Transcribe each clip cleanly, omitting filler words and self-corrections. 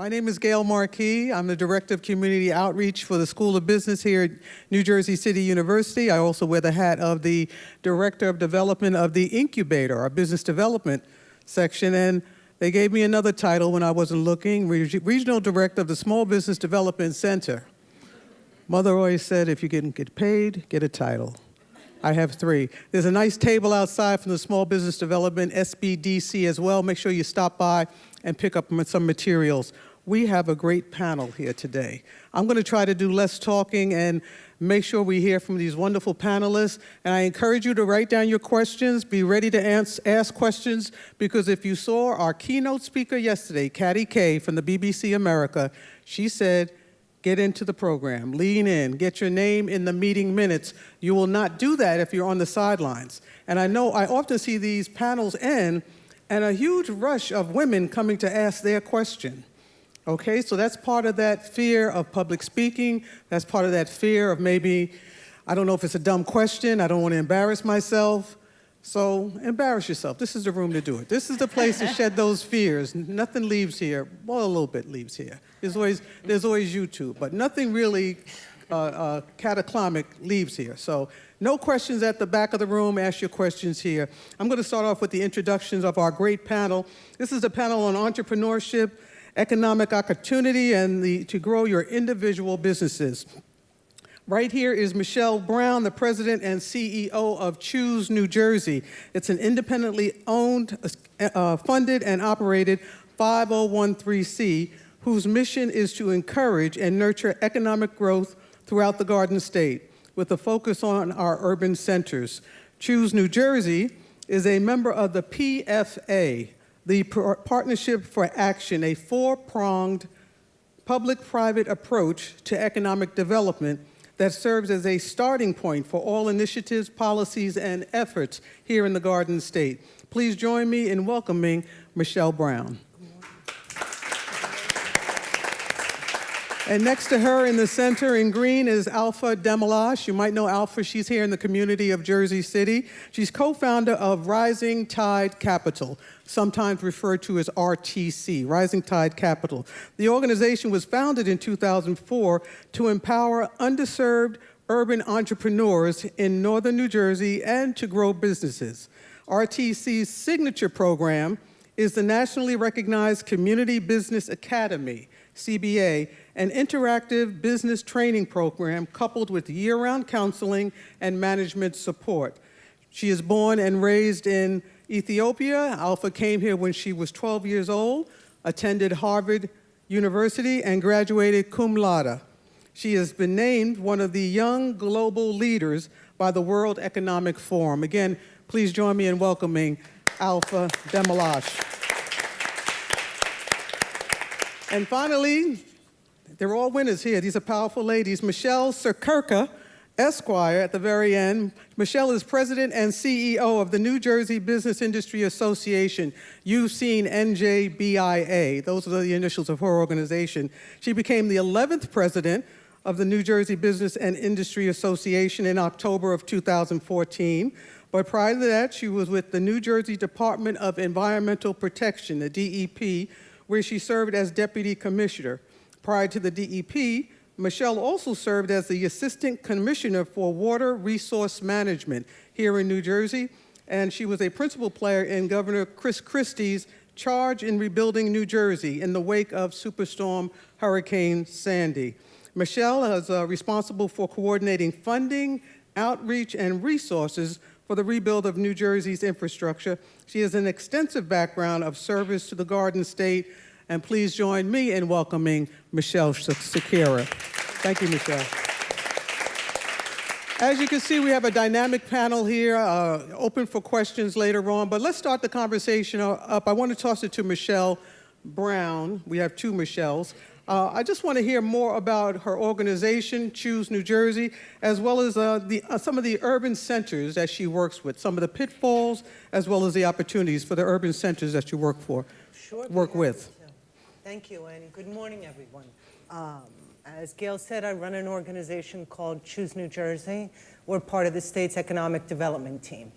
My name is Gail Marquis. I'm the Director of Community Outreach for the School of Business here at New Jersey City University. I also wear the hat of the Director of Development of the Incubator, our business development section, and they gave me another title when I wasn't looking, Regional Director of the Small Business Development Center. Mother always said, if you get paid, get a title. I have 3. There's a nice table outside from the Small Business Development, SBDC as well. Make sure you stop by and pick up some materials. We have a great panel here today. I'm going to try to do less talking and make sure we hear from these wonderful panelists. And I encourage you to write down your questions, be ready to ask questions, because if you saw our keynote speaker yesterday, Katty Kay from the BBC America, she said, get into the program, lean in, get your name in the meeting minutes. You will not do that if you're on the sidelines. And I know I often see these panels end and a huge rush of women coming to ask their question. Okay, so that's part of that fear of public speaking. That's part of that fear of maybe, I don't know if it's a dumb question, I don't want to embarrass myself. So embarrass yourself. This is the room to do it. This is the place to shed those fears. Nothing leaves here. Well, a little bit leaves here. There's always YouTube, but nothing really cataclysmic leaves here. So no questions at the back of the room. Ask your questions here. I'm going to start off with the introductions of our great panel. This is a panel on entrepreneurship, economic opportunity, and to grow your individual businesses. Right here is Michele Brown, the president and CEO of Choose New Jersey. It's an independently owned, funded, and operated 5013C whose mission is to encourage and nurture economic growth throughout the Garden State with a focus on our urban centers. Choose New Jersey is a member of the PFA, the Partnership for Action, a 4-pronged public-private approach to economic development that serves as a starting point for all initiatives, policies, and efforts here in the Garden State. Please join me in welcoming Michele Brown. And next to her in the center in green is Alfa Demmellash. You might know Alfa. She's here in the community of Jersey City. She's co-founder of Rising Tide Capital, sometimes referred to as RTC, Rising Tide Capital. The organization was founded in 2004 to empower underserved urban entrepreneurs in northern New Jersey and to grow businesses. RTC's signature program is the nationally recognized Community Business Academy, CBA, an interactive business training program coupled with year-round counseling and management support. She is born and raised in Ethiopia. Alfa came here when she was 12 years old, attended Harvard University, and graduated cum laude. She has been named one of the young global leaders by the World Economic Forum. Again, please join me in welcoming Alfa Demmellash. And finally, they're all winners here. These are powerful ladies. Michele Siekerka, Esquire, at the very end. Michele is president and CEO of the New Jersey Business Industry Association. You've seen NJBIA. Those are the initials of her organization. She became the 11th president of the New Jersey Business and Industry Association in October of 2014. But prior to that, she was with the New Jersey Department of Environmental Protection, the DEP, where she served as deputy commissioner. Prior to the DEP, Michele also served as the Assistant Commissioner for Water Resource Management here in New Jersey, and she was a principal player in Governor Chris Christie's charge in rebuilding New Jersey in the wake of Superstorm Hurricane Sandy. Michele is responsible for coordinating funding, outreach, and resources for the rebuild of New Jersey's infrastructure. She has an extensive background of service to the Garden State. And please join me in welcoming Michele Siekerka. Thank you, Michele. As you can see, we have a dynamic panel here, open for questions later on. But let's start the conversation up. I want to toss it to Michele Brown. We have 2 Michelles. I just want to hear more about her organization, Choose New Jersey, as well as some of the urban centers that she works with, some of the pitfalls, as well as the opportunities for the urban centers that you work with. Thank you, and good morning, everyone. As Gail said, I run an organization called Choose New Jersey. We're part of the state's economic development team.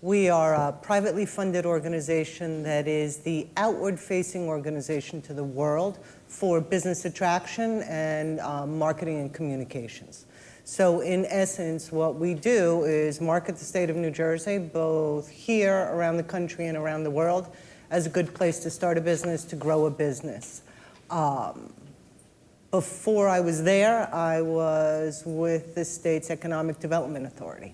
We are a privately funded organization that is the outward-facing organization to the world for business attraction and marketing and communications. So in essence, what we do is market the state of New Jersey, both here, around the country, and around the world, as a good place to start a business, to grow a business. Before I was there, I was with the state's Economic Development Authority.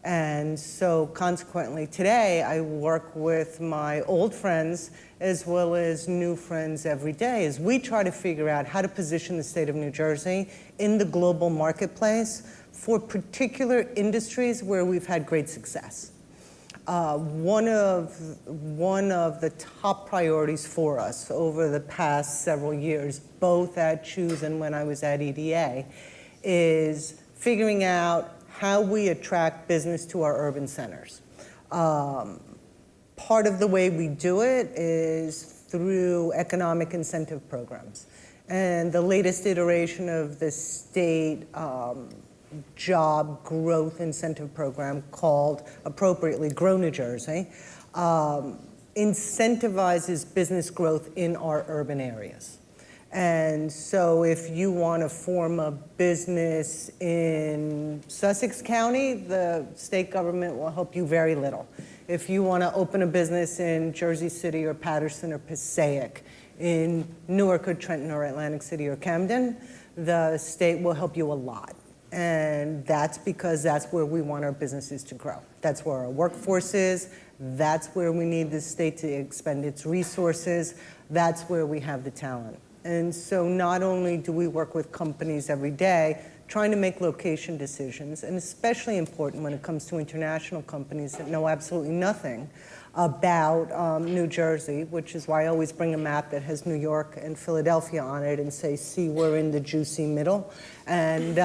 And so consequently, today, I work with my old friends as well as new friends every day as we try to figure out how to position the state of New Jersey in the global marketplace for particular industries where we've had great success. One of the top priorities for us over the past several years, both at Choose and when I was at EDA, is figuring out how we attract business to our urban centers. Part of the way we do it is through economic incentive programs. And the latest iteration of the state job growth incentive program, called appropriately Grow New Jersey, incentivizes business growth in our urban areas. And so if you want to form a business in Sussex County, the state government will help you very little. If you want to open a business in Jersey City or Paterson or Passaic, in Newark or Trenton or Atlantic City or Camden, the state will help you a lot. And that's because that's where we want our businesses to grow. That's where our workforce is. That's where we need the state to expend its resources. That's where we have the talent. And so not only do we work with companies every day trying to make location decisions, and especially important when it comes to international companies that know absolutely nothing about New Jersey, which is why I always bring a map that has New York and Philadelphia on it and say, see, we're in the juicy middle. And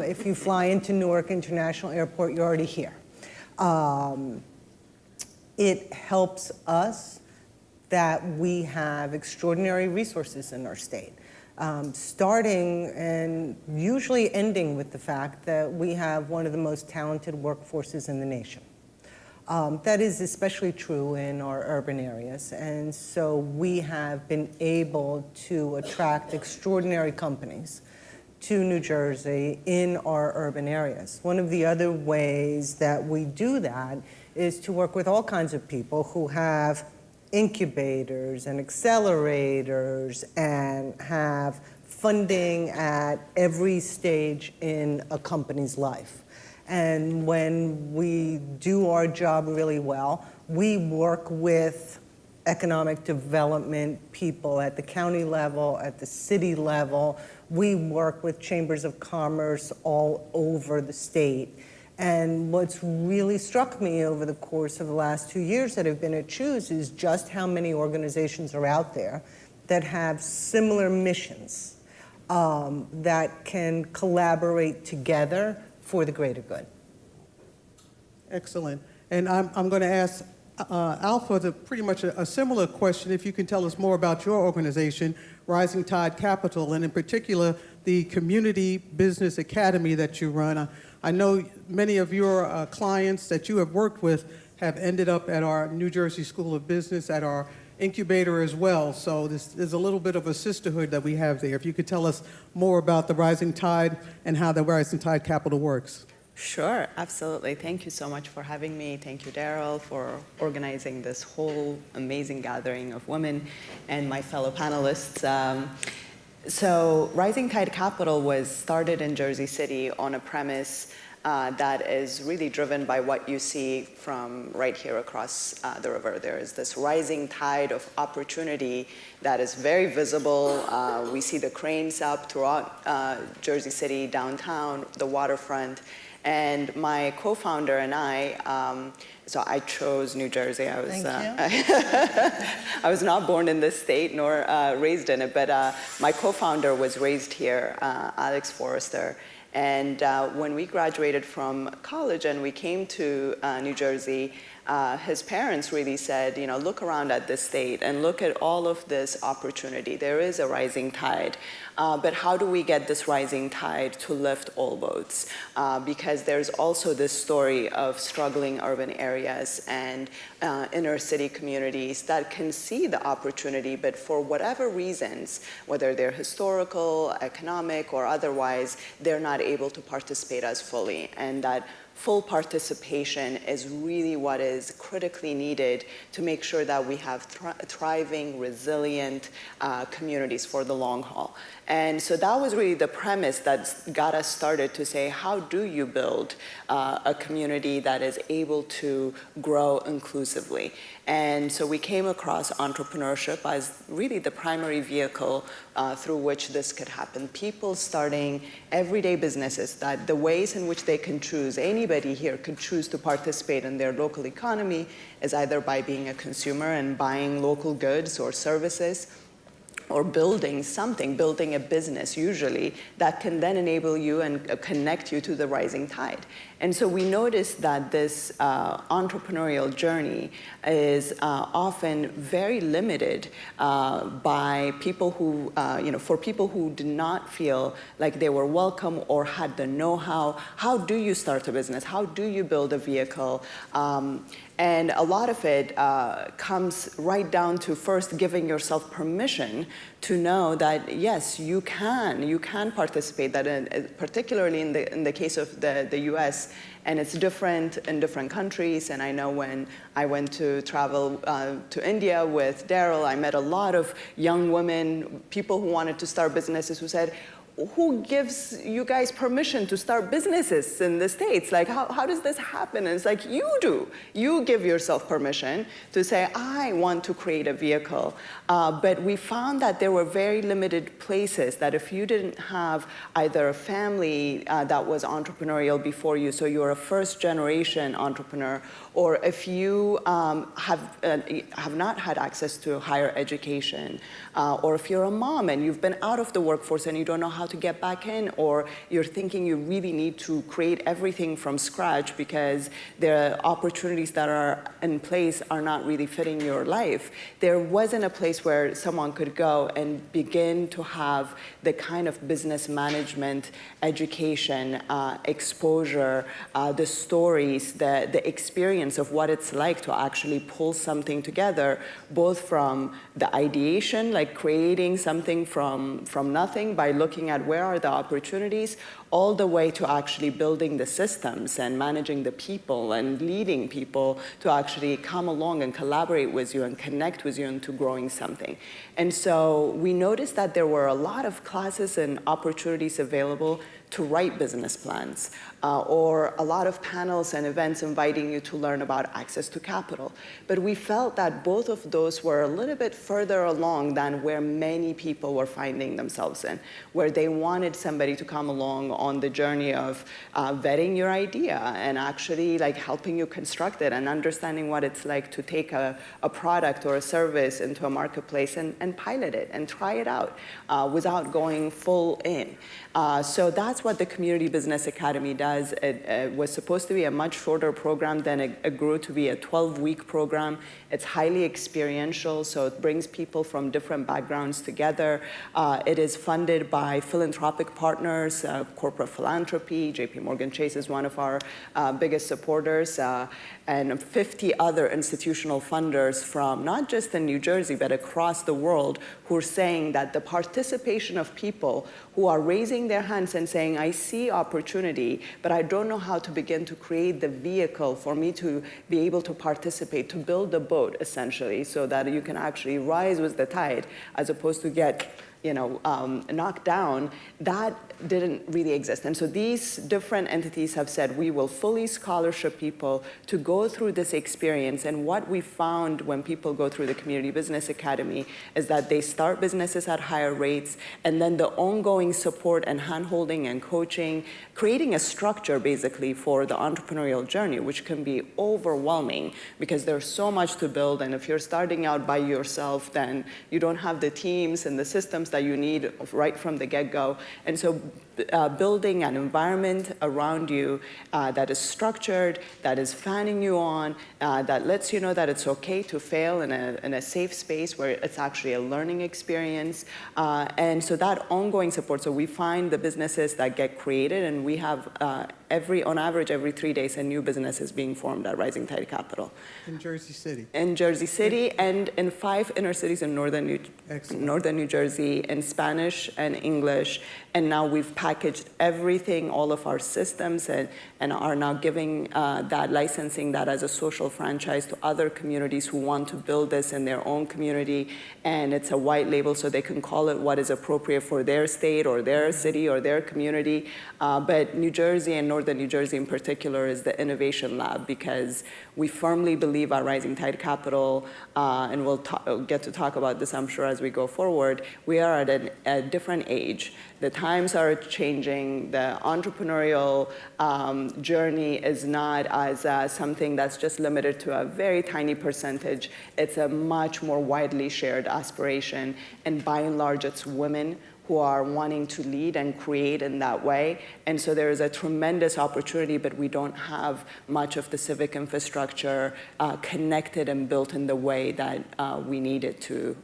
if you fly into Newark International Airport, you're already here. It helps us that we have extraordinary resources in our state, starting and usually ending with the fact that we have one of the most talented workforces in the nation. That is especially true in our urban areas, and so we have been able to attract extraordinary companies to New Jersey in our urban areas. One of the other ways that we do that is to work with all kinds of people who have incubators and accelerators and have funding at every stage in a company's life. And when we do our job really well, we work with economic development people at the county level, at the city level. We work with chambers of commerce all over the state. And what's really struck me over the course of the last 2 years that I've been at Choose is just how many organizations are out there that have similar missions that can collaborate together for the greater good. Excellent. And I'm going to ask Alfa pretty much a similar question, if you can tell us more about your organization, Rising Tide Capital, and in particular, the Community Business Academy that you run. I know many of your clients that you have worked with have ended up at our New Jersey School of Business, at our incubator as well. So there's a little bit of a sisterhood that we have there. If you could tell us more about the Rising Tide and how the Rising Tide Capital works. Sure, absolutely. Thank you so much for having me. Thank you, Daryl, for organizing this whole amazing gathering of women and my fellow panelists. So Rising Tide Capital was started in Jersey City on a premise that is really driven by what you see from right here across the river. There is this rising tide of opportunity that is very visible. We see the cranes up throughout Jersey City, downtown, the waterfront. And my co-founder and I, so I chose New Jersey. I was, I was not born in this state nor raised in it, but my co-founder was raised here, Alex Forrester. And when we graduated from college and we came to New Jersey, his parents really said, look around at the state and look at all of this opportunity. There is a rising tide. But how do we get this rising tide to lift all boats? Because there's also this story of struggling urban areas and inner city communities that can see the opportunity, but for whatever reasons, whether they're historical, economic, or otherwise, they're not able to participate as fully. And that full participation is really what is critically needed to make sure that we have thriving, resilient communities for the long haul. And so that was really the premise that got us started to say, how do you build a community that is able to grow inclusively? And so we came across entrepreneurship as really the primary vehicle through which this could happen. People starting everyday businesses, that the ways in which they can choose, anybody here could choose to participate in their local economy is either by being a consumer and buying local goods or services, or building something, building a business usually, that can then enable you and connect you to the rising tide. And so we noticed that this entrepreneurial journey is often very limited by people who, for people who did not feel like they were welcome or had the know-how. How do you start a business? How do you build a vehicle? And a lot of it comes right down to first giving yourself permission to know that, yes, you can participate, that particularly in the case of the US, and it's different in different countries. And I know when I went to travel to India with Daryl, I met a lot of young women, people who wanted to start businesses, who said, who gives you guys permission to start businesses in the States? Like, how does this happen? And it's like, you do. You give yourself permission to say, I want to create a vehicle. But we found that there were very limited places that if you didn't have either a family that was entrepreneurial before you, so you're a first-generation entrepreneur, or if you have not had access to higher education, or if you're a mom and you've been out of the workforce and you don't know how to get back in, or you're thinking you really need to create everything from scratch because the opportunities that are in place are not really fitting your life, there wasn't a place where someone could go and begin to have the kind of business management, education, exposure, the stories, the experience of what it's like to actually pull something together, both from the ideation, like creating something from nothing by looking at where are the opportunities, all the way to actually building the systems and managing the people and leading people to actually come along and collaborate with you and connect with you into growing something. And so we noticed that there were a lot of classes and opportunities available to write business plans, or a lot of panels and events inviting you to learn about access to capital. But we felt that both of those were a little bit further along than where many people were finding themselves in, where they wanted somebody to come along on the journey of vetting your idea and actually like helping you construct it and understanding what it's like to take a product or a service into a marketplace and pilot it and try it out without going full in. So that's what the Community Business Academy does. It was supposed to be a much shorter program, then it grew to be a 12-week program. It's highly experiential, so it brings people from different backgrounds together. It is funded by philanthropic partners, corporate philanthropy. JP Morgan Chase is one of our biggest supporters, and 50 other institutional funders from not just in New Jersey, but across the world, who are saying that the participation of people who are raising their hands and saying, I see opportunity, but I don't know how to begin to create the vehicle for me to be able to participate, to build the boat, essentially, so that you can actually rise with the tide, as opposed to get knocked down, that didn't really exist. And so these different entities have said, we will fully scholarship people to go through this experience. And what we found when people go through the Community Business Academy is that they start businesses at higher rates, and then the ongoing support and handholding and coaching, creating a structure basically for the entrepreneurial journey, which can be overwhelming because there's so much to build. And if you're starting out by yourself, then you don't have the teams and the systems that you need right from the get-go. And so building an environment around you that is structured, that is fanning you on, that lets you know that it's okay to fail in a safe space where it's actually a learning experience. And so that ongoing support, so we find the businesses that get created, and we have on average, every 3 days, a new business is being formed at Rising Tide Capital. In Jersey City. In Jersey City and in 5 inner cities in northern New Jersey, in Spanish and English. And now we've packaged everything, all of our systems, and are now giving that, licensing that as a social franchise to other communities who want to build this in their own community. And it's a white label, so they can call it what is appropriate for their state or their city or their community. But New Jersey and northern New Jersey in particular is the innovation lab, because we firmly believe our Rising Tide Capital, and we'll get to talk about this, I'm sure, as we go forward, we are at a different age. The times are changing. The entrepreneurial journey is not as something that's just limited to a very tiny percentage. It's a much more widely shared aspiration. And by and large, it's women who are wanting to lead and create in that way. And so there is a tremendous opportunity, but we don't have much of the civic infrastructure connected and built in the way that we need it to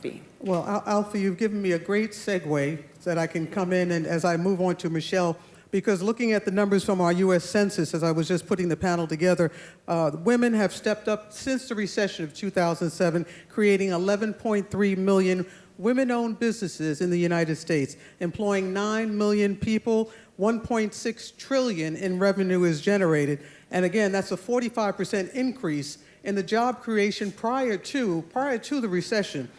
be. Well, Alfa, you've given me a great segue so that I can come in, and as I move on to Michele, because looking at the numbers from our U.S. Census, as I was just putting the panel together, women have stepped up since the recession of 2007, creating 11.3 million women-owned businesses in the United States, employing 9 million people, 1.6 trillion in revenue is generated. And again, that's a 45% increase in the job creation prior to the recession,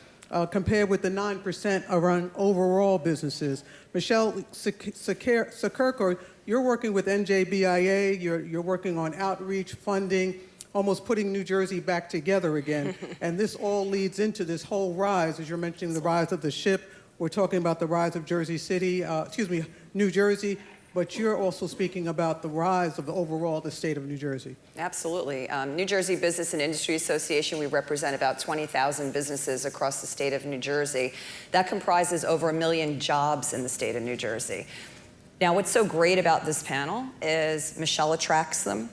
compared with the 9% around overall businesses. Michele Siekerka, you're working with NJBIA, you're working on outreach, funding, almost putting New Jersey back together again. And this all leads into this whole rise, as you're mentioning the rise of the ship. We're talking about the rise of New Jersey, but you're also speaking about the rise of the state of New Jersey. Absolutely. New Jersey Business and Industry Association, we represent about 20,000 businesses across the state of New Jersey. That comprises over 1 million jobs in the state of New Jersey. Now, what's so great about this panel is Michele attracts them.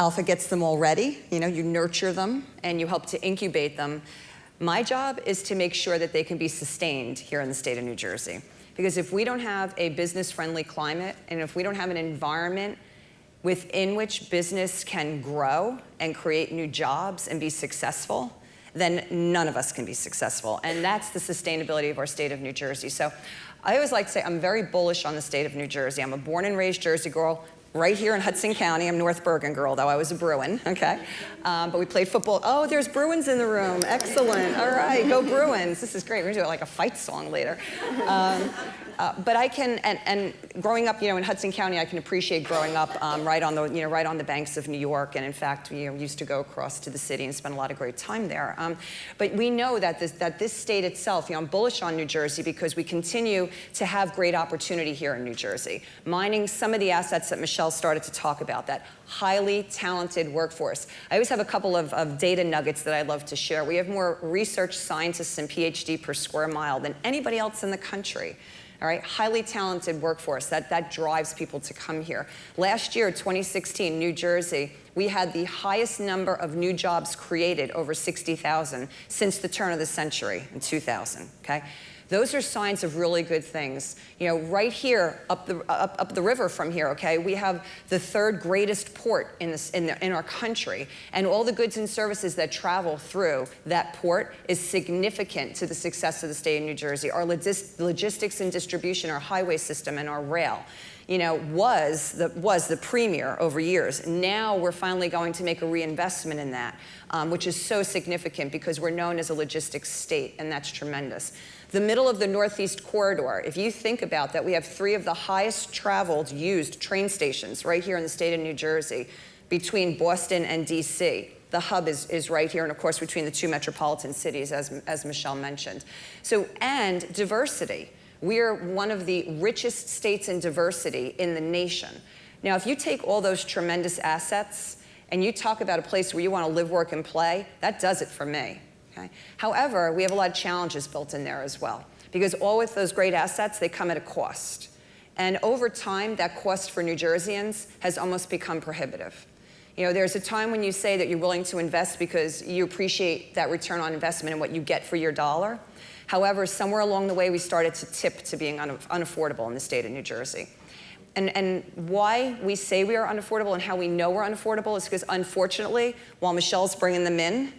Alfa gets them all ready. You nurture them and you help to incubate them. My job is to make sure that they can be sustained here in the state of New Jersey. Because if we don't have a business-friendly climate, and if we don't have an environment within which business can grow and create new jobs and be successful, then none of us can be successful. And that's the sustainability of our state of New Jersey. So I always like to say I'm very bullish on the state of New Jersey. I'm a born and raised Jersey girl, right here in Hudson County. I'm North Bergen girl, though I was a Bruin, okay? But we played football. Oh, there's Bruins in the room. Excellent. All right, go Bruins. This is great. We're gonna do like a fight song later. But I can, and growing up, in Hudson County, I can appreciate growing up right on the banks of New York, and in fact, used to go across to the city and spend a lot of great time there. But we know that this state itself, I'm bullish on New Jersey because we continue to have great opportunity here in New Jersey, mining some of the assets that Michele started to talk about, that highly talented workforce. I always have a couple of data nuggets that I love to share. We have more research scientists and PhD per square mile than anybody else in the country. All right, highly talented workforce, that drives people to come here. Last year, 2016, New Jersey, we had the highest number of new jobs created, over 60,000, since the turn of the century in 2000, okay? Those are signs of really good things. Right here, up the river from here, okay, we have the 3rd greatest port in our country, and all the goods and services that travel through that port is significant to the success of the state of New Jersey. Our logistics and distribution, our highway system, and our rail, was the premier over years. Now we're finally going to make a reinvestment in that, which is so significant because we're known as a logistics state, and that's tremendous. The middle of the Northeast Corridor, if you think about that, we have 3 of the highest traveled, used train stations right here in the state of New Jersey between Boston and DC. The hub is right here, and of course between the 2 metropolitan cities, as Michele mentioned. So, and diversity. We're one of the richest states in diversity in the nation. Now, if you take all those tremendous assets and you talk about a place where you want to live, work, and play, that does it for me. Okay? However, we have a lot of challenges built in there as well, because all with those great assets, they come at a cost. And over time, that cost for New Jerseyans has almost become prohibitive. You know, there's a time when you say that you're willing to invest because you appreciate that return on investment and what you get for your dollar. However, somewhere along the way, we started to tip to being unaffordable in the state of New Jersey. And why we say we are unaffordable and how we know we're unaffordable is because, unfortunately, while Michelle's bringing them in,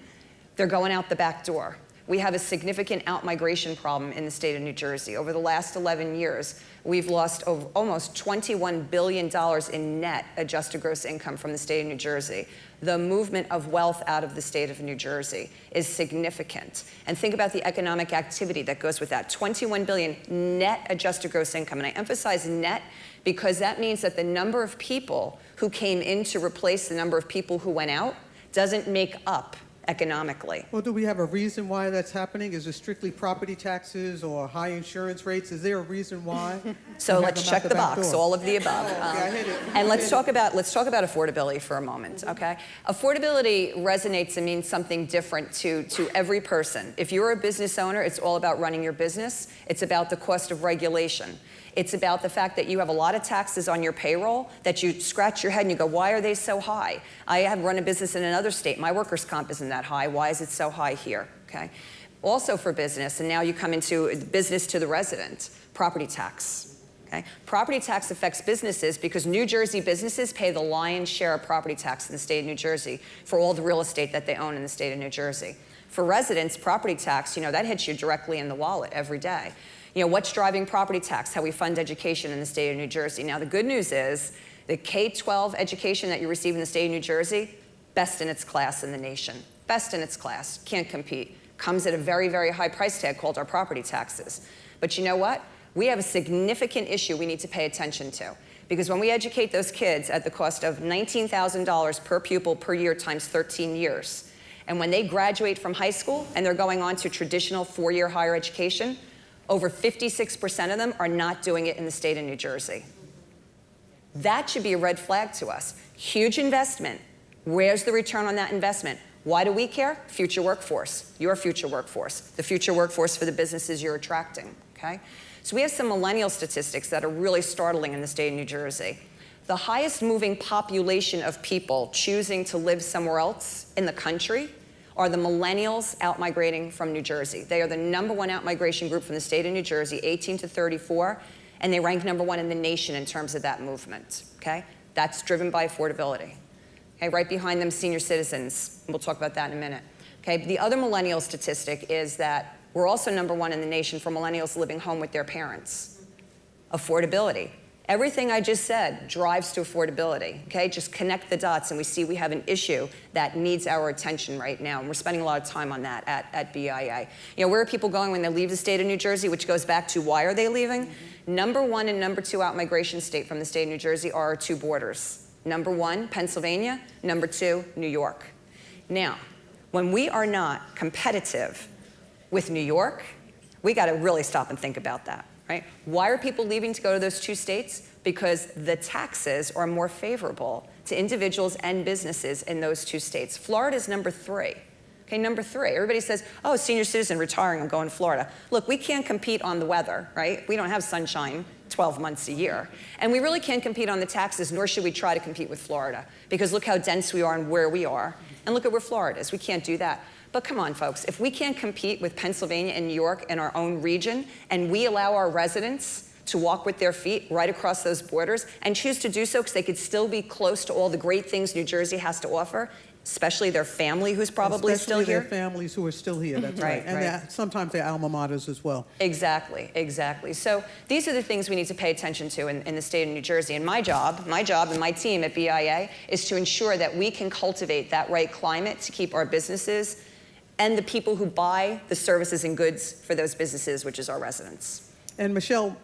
they're going out the back door. We have a significant out-migration problem in the state of New Jersey. Over the last 11 years, we've lost almost $21 billion in net adjusted gross income from the state of New Jersey. The movement of wealth out of the state of New Jersey is significant. And think about the economic activity that goes with that. 21 billion net adjusted gross income. And I emphasize net because that means that the number of people who came in to replace the number of people who went out doesn't make up economically. Well, do we have a reason why that's happening? Is it strictly property taxes or high insurance rates? Is there a reason why? So let's check the box, all of the above. I hit it. And let's talk about affordability for a moment, okay? Affordability resonates and means something different to every person. If you're a business owner, it's all about running your business. It's about the cost of regulation. It's about the fact that you have a lot of taxes on your payroll that you scratch your head and you go, why are they so high? I have run a business in another state. My workers' comp isn't that high. Why is it so high here? Okay. Also for business, and now you come into business to the resident, property tax. Okay. Property tax affects businesses because New Jersey businesses pay the lion's share of property tax in the state of New Jersey for all the real estate that they own in the state of New Jersey. For residents, property tax, you know, that hits you directly in the wallet every day. You know, what's driving property tax? How we fund education in the state of New Jersey. Now, the good news is the K-12 education that you receive in the state of New Jersey, best in its class in the nation. Best in its class, can't compete. Comes at a very, very high price tag called our property taxes. But you know what? We have a significant issue we need to pay attention to. Because when we educate those kids at the cost of $19,000 per pupil per year times 13 years, and when they graduate from high school and they're going on to traditional 4-year higher education, over 56% of them are not doing it in the state of New Jersey. That should be a red flag to us. Huge investment. Where's the return on that investment? Why do we care? Future workforce, your future workforce, the future workforce for the businesses you're attracting, okay? So we have some millennial statistics that are really startling in the state of New Jersey. The highest moving population of people choosing to live somewhere else in the country are the millennials out-migrating from New Jersey. They are the #1 out-migration group from the state of New Jersey, 18 to 34, and they rank #1 in the nation in terms of that movement, okay? That's driven by affordability. Okay, right behind them, senior citizens. We'll talk about that in a minute. Okay, the other millennial statistic is that we're also #1 in the nation for millennials living home with their parents. Affordability. Everything I just said drives to affordability, okay? Just connect the dots and we see we have an issue that needs our attention right now, and we're spending a lot of time on that at BIA. You know, where are people going when they leave the state of New Jersey, which goes back to why are they leaving? #1 and #2 out-migration state from the state of New Jersey are our two borders. #1, Pennsylvania, #2, New York. Now, when we are not competitive with New York, we gotta really stop and think about that. Right? Why are people leaving to go to those two states? Because the taxes are more favorable to individuals and businesses in those two states. Florida is #3. Okay, #3. Everybody says, oh, senior citizen retiring, I'm going to Florida. Look, we can't compete on the weather, right? We don't have sunshine 12 months a year. And we really can't compete on the taxes, nor should we try to compete with Florida. Because look how dense we are and where we are. And look at where Florida is. We can't do that. But come on, folks, if we can't compete with Pennsylvania and New York in our own region, and we allow our residents to walk with their feet right across those borders and choose to do so because they could still be close to all the great things New Jersey has to offer, especially their family who's probably still here. Especially their families who are still here, that's right. And sometimes their alma maters as well. Exactly, exactly. So these are the things we need to pay attention to in the state of New Jersey. And my job and my team at BIA is to ensure that we can cultivate that right climate to keep our businesses and the people who buy the services and goods for those businesses, which is our residents. And Michele,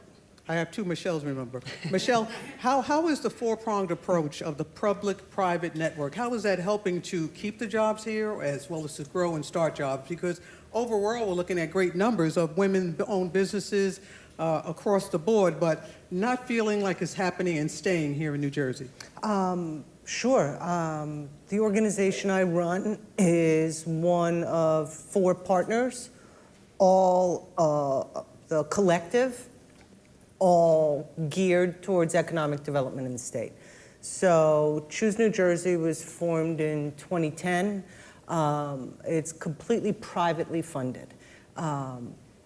I have two Michelles, remember. Michele, how is the four-pronged approach of the public-private network, how is that helping to keep the jobs here as well as to grow and start jobs? Because overall, we're looking at great numbers of women-owned businesses across the board, but not feeling like it's happening and staying here in New Jersey. Sure. The organization I run is one of 4 partners, all the collective all geared towards economic development in the state. So Choose New Jersey was formed in 2010. It's completely privately funded,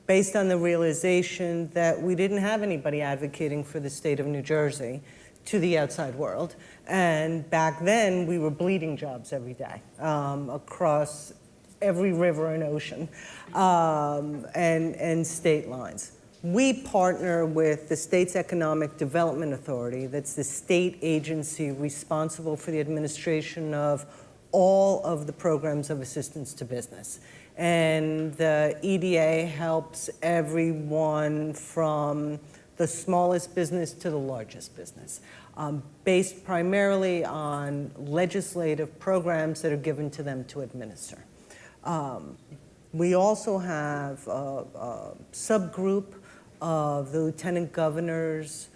based on the realization that we didn't have anybody advocating for the state of New Jersey to the outside world. And back then, we were bleeding jobs every day across every river and ocean and state lines. We partner with the state's Economic Development Authority. That's the state agency responsible for the administration of all of the programs of assistance to business. And the EDA helps everyone from the smallest business to the largest business, based primarily on legislative programs that are given to them to administer. We also have a subgroup of the Lieutenant Governor's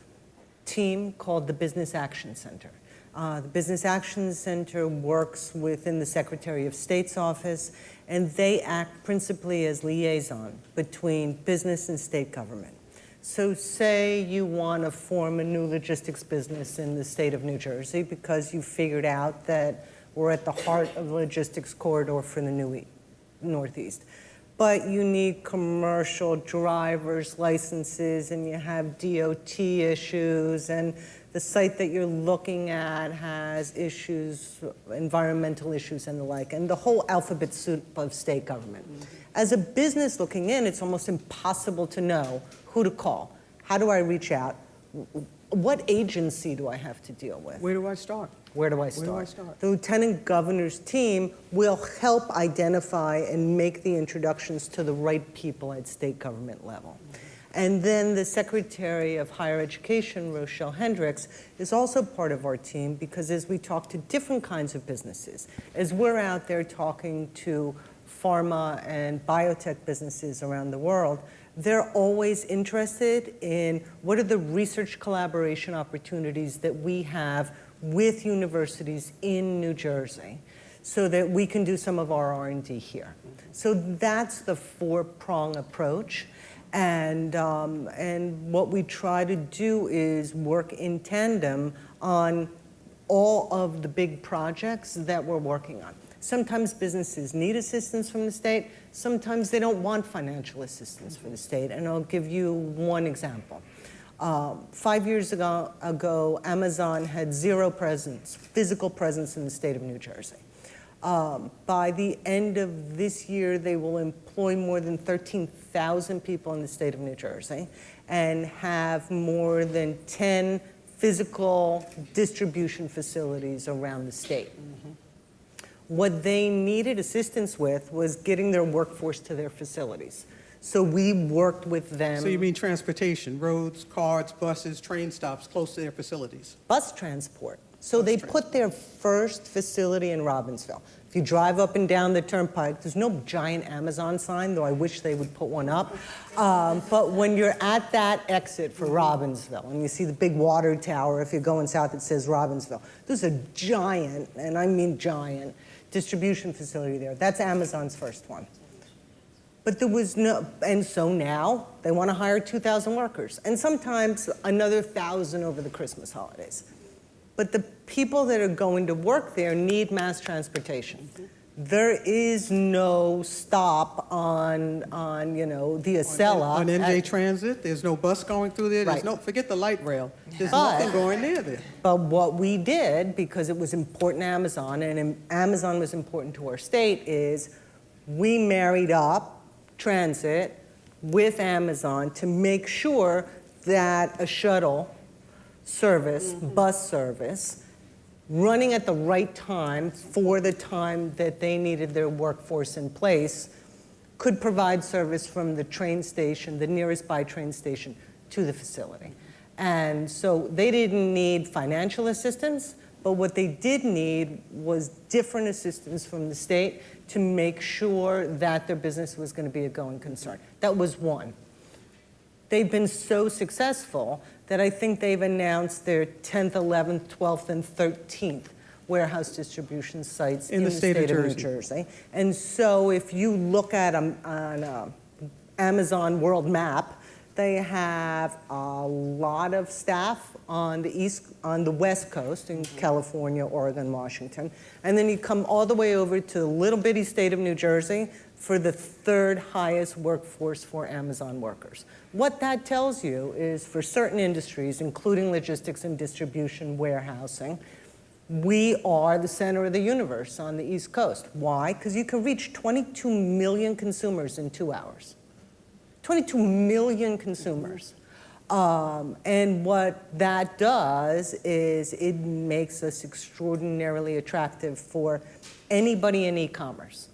team called the Business Action Center. The Business Action Center works within the Secretary of State's office, and they act principally as liaison between business and state government. So say you want to form a new logistics business in the state of New Jersey because you figured out that we're at the heart of the logistics corridor for the Northeast. But you need commercial driver's licenses, and you have DOT issues, and the site that you're looking at has issues, environmental issues and the like, and the whole alphabet soup of state government. As a business looking in, it's almost impossible to know who to call. How do I reach out? What agency do I have to deal with? Where do I start? Where do I start? Where do I start? The Lieutenant Governor's team will help identify and make the introductions to the right people at state government level. And then the Secretary of Higher Education, Rochelle Hendricks, is also part of our team because as we talk to different kinds of businesses, as we're out there talking to pharma and biotech businesses around the world, they're always interested in what are the research collaboration opportunities that we have with universities in New Jersey so that we can do some of our R&D here. So that's the four-prong approach. And what we try to do is work in tandem on all of the big projects that we're working on. Sometimes businesses need assistance from the state. Sometimes they don't want financial assistance from the state. And I'll give you one example. 5 years ago, Amazon had zero presence, physical presence in the state of New Jersey. By the end of this year, they will employ more than 13,000 people in the state of New Jersey and have more than 10 physical distribution facilities around the state. What they needed assistance with was getting their workforce to their facilities. So we worked with them. So you mean transportation, roads, cars, buses, train stops close to their facilities? Bus transport. So they put their first facility in Robbinsville. If you drive up and down the turnpike, there's no giant Amazon sign, though I wish they would put one up. But when you're at that exit for Robbinsville, and you see the big water tower, if you're going south, it says Robbinsville. There's a giant, and I mean giant, distribution facility there. That's Amazon's first one. But there was no, and so now they want to hire 2,000 workers, and sometimes another 1,000 over the Christmas holidays. But the people that are going to work there need mass transportation. There is no stop on the Acela. On NJ Transit, there's no bus going through there. There's Right. no, forget the light rail. There's But- nothing going near there. But what we did, because it was important to Amazon, and Amazon was important to our state, is we married up transit with Amazon to make sure that a shuttle service, bus service, running at the right time for the time that they needed their workforce in place, could provide service from the train station, the nearest by train station, to the facility. And so they didn't need financial assistance, but what they did need was different assistance from the state to make sure that their business was going to be a going concern. That was one. They've been so successful that I think they've announced their 10th, 11th, 12th, and 13th warehouse distribution sites in the state of New Jersey. And so if you look at on an Amazon world map, They have a lot of staff on the West Coast in California, Oregon, Washington. And then you come all the way over to the little bitty state of New Jersey for the third highest workforce for Amazon workers. What that tells you is for certain industries, including logistics and distribution, warehousing, we are the center of the universe on the East Coast. Why? Because you can reach 22 million consumers in 2 hours. 22 million consumers. And what that does is it makes us extraordinarily attractive for anybody in e-commerce.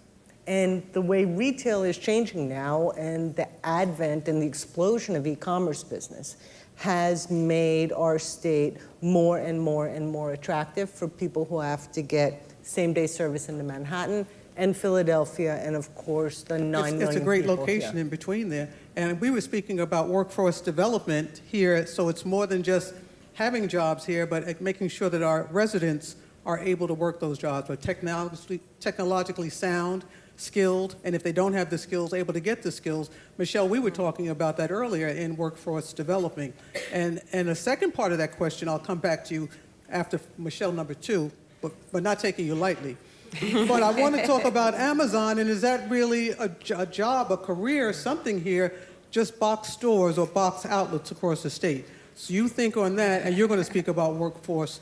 And the way retail is changing now and the advent and the explosion of e-commerce business has made our state more and more and more attractive for people who have to get same-day service into Manhattan and Philadelphia, and of course the 9 million It's a great people location here. in between there. And we were speaking about workforce development here, so it's more than just having jobs here, but making sure that our residents are able to work those jobs, but technologically sound, skilled, and if they don't have the skills, able to get the skills. Michele, we were talking about that earlier in workforce development. And the second part of that question, I'll come back to you after Michele number 2, but not taking you lightly. But I want to talk about Amazon, and is that really a job, a career, something here, just box stores or box outlets across the state? So you think on that, and you're going to speak about workforce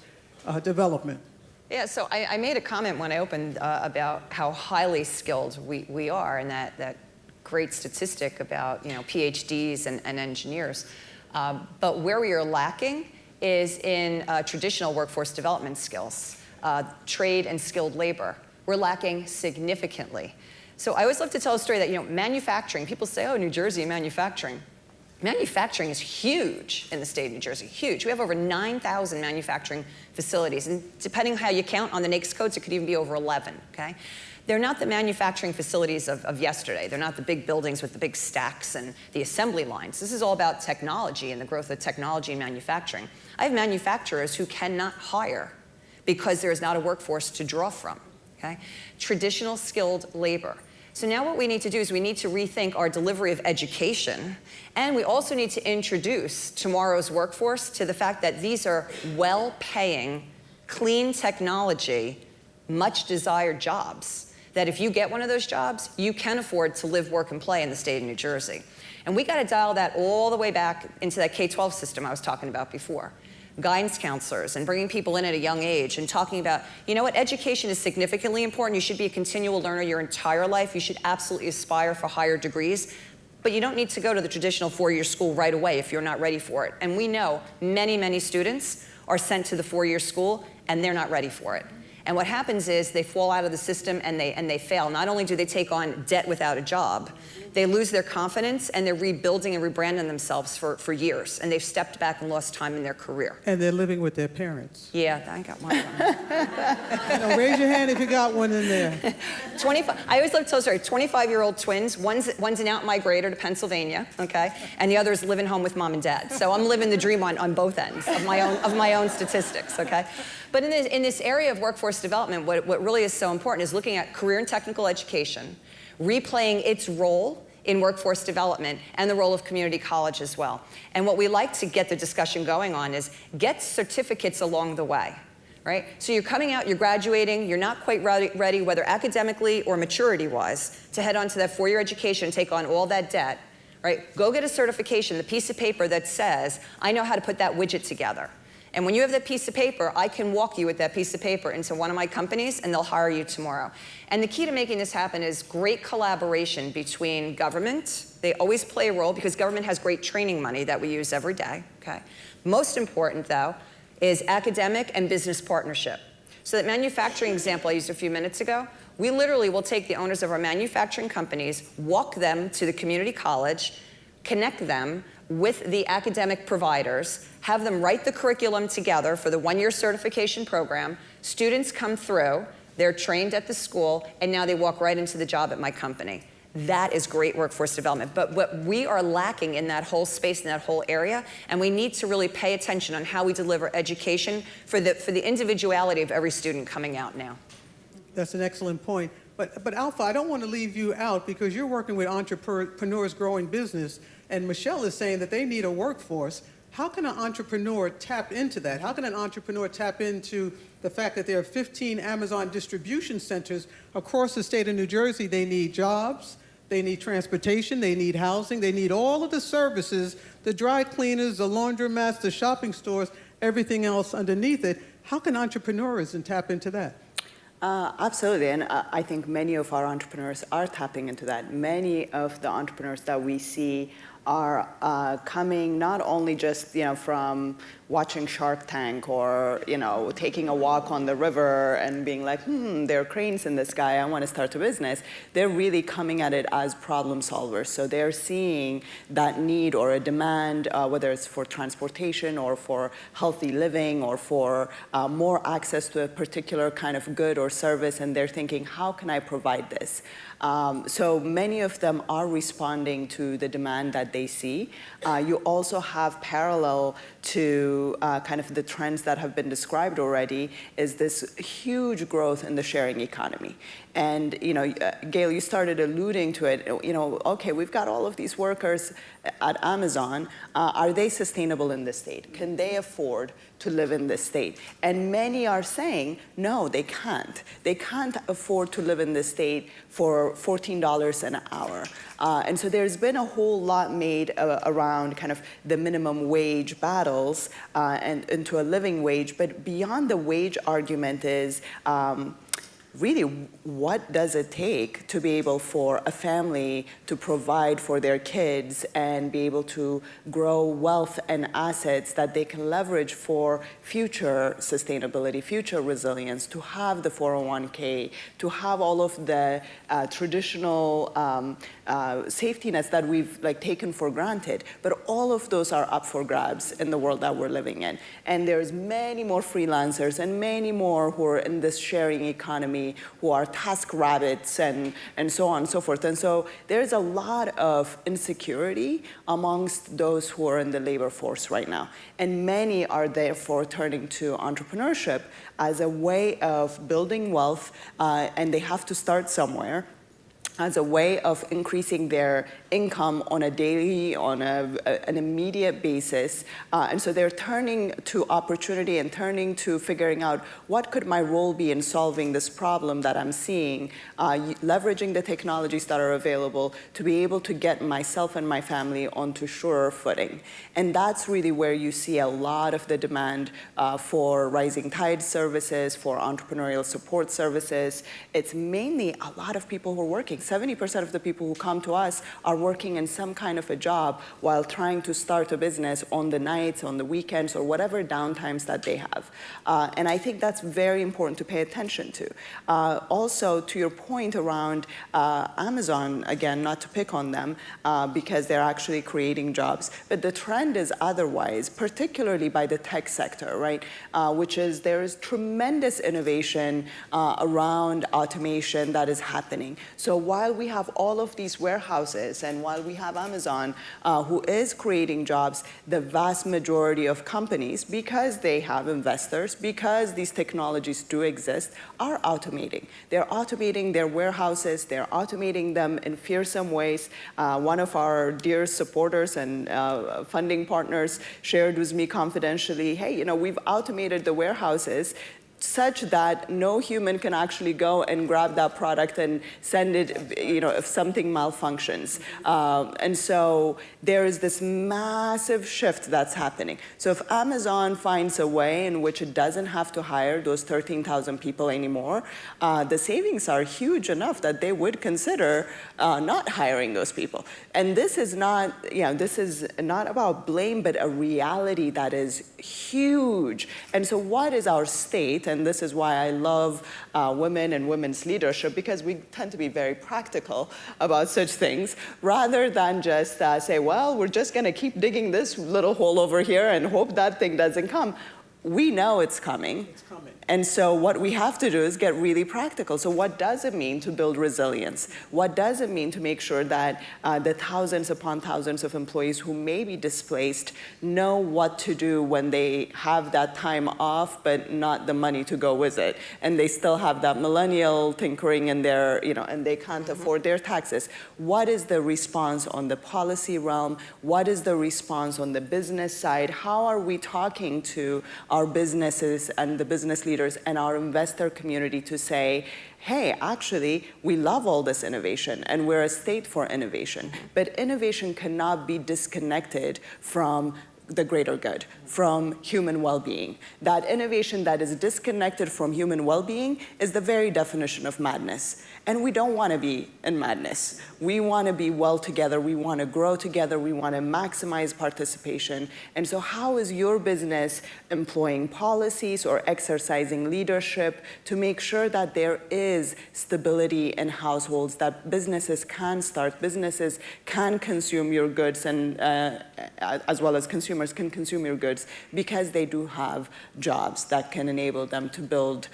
development. Yeah, so I made a comment when I opened about how highly skilled we are, and that great statistic about PhDs and engineers. But where we are lacking is in traditional workforce development skills. Trade and skilled labor. We're lacking significantly. So I always love to tell a story that, manufacturing, people say, oh, New Jersey, manufacturing. Manufacturing is huge in the state of New Jersey, huge. We have over 9,000 manufacturing facilities, and depending on how you count on the NAICS codes, it could even be over 11, okay? They're not the manufacturing facilities of yesterday. They're not the big buildings with the big stacks and the assembly lines. This is all about technology and the growth of technology in manufacturing. I have manufacturers who cannot hire because there is not a workforce to draw from, okay? Traditional skilled labor. So now what we need to do is we need to rethink our delivery of education, and we also need to introduce tomorrow's workforce to the fact that these are well-paying, clean technology, much desired jobs, that if you get one of those jobs, you can afford to live, work, and play in the state of New Jersey. And we gotta dial that all the way back into that K-12 system I was talking about before. Guidance counselors and bringing people in at a young age and talking about, education is significantly important. You should be a continual learner your entire life. You should absolutely aspire for higher degrees, but you don't need to go to the traditional 4-year school right away if you're not ready for it. And we know many, many students are sent to the 4-year school and they're not ready for it. And what happens is they fall out of the system and they fail. Not only do they take on debt without a job, they lose their confidence and they're rebuilding and rebranding themselves for years. And they've stepped back and lost time in their career. And they're living with their parents. Yeah, I got one of them. Raise your hand if you got one in there. 25. I always love to tell a story. 25-year-old twins. One's an out-migrator to Pennsylvania, okay, and the other's living home with mom and dad. So I'm living the dream on both ends of my own statistics, okay. But in this area of workforce development, what really is so important is looking at career and technical education, replaying its role in workforce development and the role of community college as well. And what we like to get the discussion going on is get certificates along the way, right? So you're coming out, you're graduating, you're not quite ready, whether academically or maturity-wise, to head on to that 4-year education and take on all that debt, right? Go get a certification, the piece of paper that says, I know how to put that widget together. And when you have that piece of paper, I can walk you with that piece of paper into one of my companies and they'll hire you tomorrow. And the key to making this happen is great collaboration between government. They always play a role because government has great training money that we use every day, okay? Most important though, is academic and business partnership. So that manufacturing example I used a few minutes ago, we literally will take the owners of our manufacturing companies, walk them to the community college, connect them with the academic providers, have them write the curriculum together for the 1-year certification program. Students come through, they're trained at the school, and now they walk right into the job at my company. That is great workforce development. But what we are lacking in that whole space, in that whole area, and we need to really pay attention on how we deliver education for the individuality of every student coming out now. That's an excellent point. But Alpha, I don't want to leave you out because you're working with entrepreneurs growing business, and Michele is saying that they need a workforce. How can an entrepreneur tap into that? How can an entrepreneur tap into the fact that there are 15 Amazon distribution centers across the state of New Jersey? They need jobs, they need transportation, they need housing, they need all of the services, the dry cleaners, the laundromats, the shopping stores, everything else underneath it. How can entrepreneurs tap into that? Absolutely, and I think many of our entrepreneurs are tapping into that. Many of the entrepreneurs that we see are coming not only just from watching Shark Tank or taking a walk on the river and being like, there are cranes in the sky, I want to start a business. They're really coming at it as problem solvers. So they're seeing that need or a demand, whether it's for transportation or for healthy living or for more access to a particular kind of good or service, and they're thinking, how can I provide this? So many of them are responding to the demand that they see. You also have parallel to kind of the trends that have been described already is this huge growth in the sharing economy. And Gail, you started alluding to it. Okay, we've got all of these workers at Amazon. Are they sustainable in this state? Can they afford to live in this state? And many are saying, no, they can't. They can't afford to live in this state for $14 an hour. And so there's been a whole lot made around kind of the minimum wage battles and into a living wage. But beyond the wage argument is, really, what does it take to be able for a family to provide for their kids and be able to grow wealth and assets that they can leverage for future sustainability, future resilience, to have the 401k, to have all of the traditional safety nets that we've taken for granted. But all of those are up for grabs in the world that we're living in. And there's many more freelancers and many more who are in this sharing economy, who are task rabbits and so on and so forth. And so there's a lot of insecurity amongst those who are in the labor force right now. And many are therefore turning to entrepreneurship as a way of building wealth, and they have to start somewhere, as a way of increasing their income on a daily, on an immediate basis. And so they're turning to opportunity and turning to figuring out what could my role be in solving this problem that I'm seeing, leveraging the technologies that are available to be able to get myself and my family onto surer footing. And that's really where you see a lot of the demand for rising tide services, for entrepreneurial support services. It's mainly a lot of people who are working. 70% of the people who come to us are working in some kind of a job while trying to start a business on the nights, on the weekends, or whatever downtimes that they have. And I think that's very important to pay attention to. Also, to your point around Amazon, again, not to pick on them, because they're actually creating jobs, but the trend is otherwise, particularly by the tech sector, right? Which is there is tremendous innovation around automation that is happening. So while we have all of these warehouses and while we have Amazon who is creating jobs, the vast majority of companies, because they have investors, because these technologies do exist, are automating. They're automating their warehouses, they're automating them in fearsome ways. One of our dear supporters and funding partners shared with me confidentially, hey, we've automated the warehouses such that no human can actually go and grab that product and send it, if something malfunctions. And so there is this massive shift that's happening. So if Amazon finds a way in which it doesn't have to hire those 13,000 people anymore, the savings are huge enough that they would consider not hiring those people. And this is not about blame, but a reality that is huge. And so what is our state? And this is why I love women and women's leadership, because we tend to be very practical about such things, rather than just say, well, we're just going to keep digging this little hole over here and hope that thing doesn't come. we know it's coming. It's coming. And so what we have to do is get really practical. So what does it mean to build resilience? What does it mean to make sure that the thousands upon thousands of employees who may be displaced know what to do when they have that time off, but not the money to go with it? And they still have that millennial tinkering in their, and they can't afford their taxes. What is the response on the policy realm? What is the response on the business side? How are we talking to our businesses and the business leaders and our investor community to say, hey, actually, we love all this innovation and we're a state for innovation. But innovation cannot be disconnected from the greater good, from human well-being. That innovation that is disconnected from human well-being is the very definition of madness. And we don't want to be in madness. We want to be well together. We want to grow together. We want to maximize participation. And so how is your business employing policies or exercising leadership to make sure that there is stability in households, that businesses can start, businesses can consume your goods, and as well as consumers can consume your goods, because they do have jobs that can enable them to build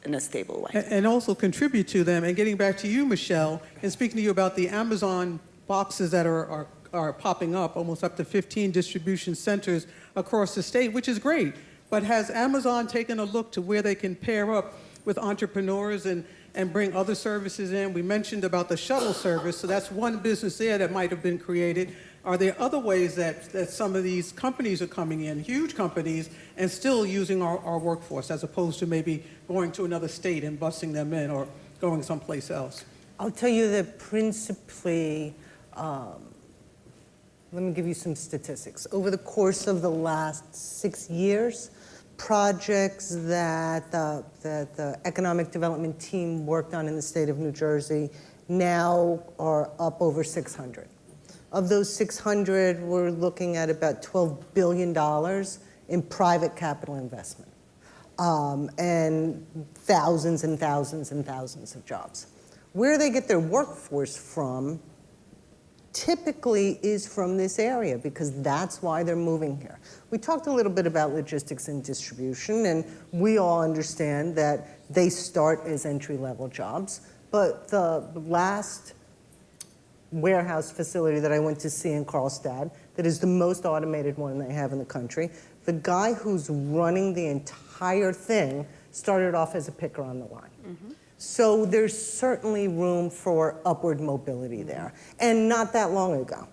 in a stable way. And also contribute to them. And getting back to you, Michele, and speaking to you about the Amazon boxes that are popping up, almost up to 15 distribution centers across the state, which is great. But has Amazon taken a look to where they can pair up with entrepreneurs and bring other services in? We mentioned about the shuttle service, so that's one business there that might have been created. Are there other ways that some of these companies are coming in, huge companies, and still using our workforce, as opposed to maybe going to another state and busing them in or going someplace else? I'll tell you that principally, let me give you some statistics. Over the course of the last 6 years, projects that the economic development team worked on in the state of New Jersey now are up over 600. Of those 600, we're looking at about $12 billion in private capital investment, and thousands and thousands and thousands of jobs. Where they get their workforce from typically is from this area, because that's why they're moving here. We talked a little bit about logistics and distribution, and we all understand that they start as entry-level jobs, but the last warehouse facility that I went to see in Carlstad, that is the most automated one they have in the country, the guy who's running the entire thing started off as a picker on the line. Mm-hmm. So there's certainly room for upward mobility there, and not that long ago.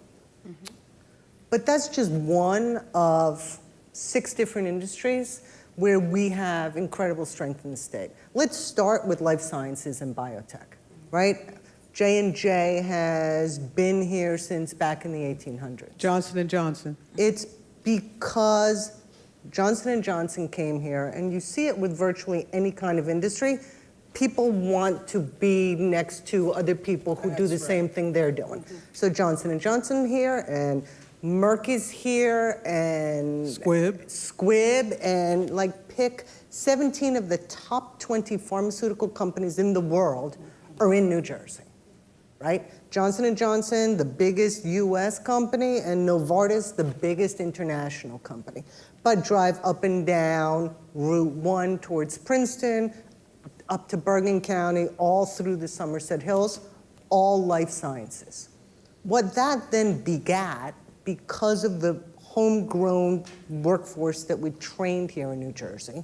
Mm-hmm. But that's just one of 6 different industries where we have incredible strength in the state. Let's start with life sciences and biotech, right? J&J has been here since back in the 1800s. Johnson & Johnson. It's because Johnson & Johnson came here, and you see it with virtually any kind of industry. People want to be next to other people who do the same thing they're doing. Mm-hmm. So Johnson & Johnson here, and Marquis here, and Squibb, and like pick 17 of the top 20 pharmaceutical companies in the world are in New Jersey. Right? Johnson & Johnson, the biggest US company, and Novartis, the biggest international company. But drive up and down Route 1 towards Princeton, up to Bergen County, all through the Somerset Hills, all life sciences. What that then begat, because of the homegrown workforce that we trained here in New Jersey,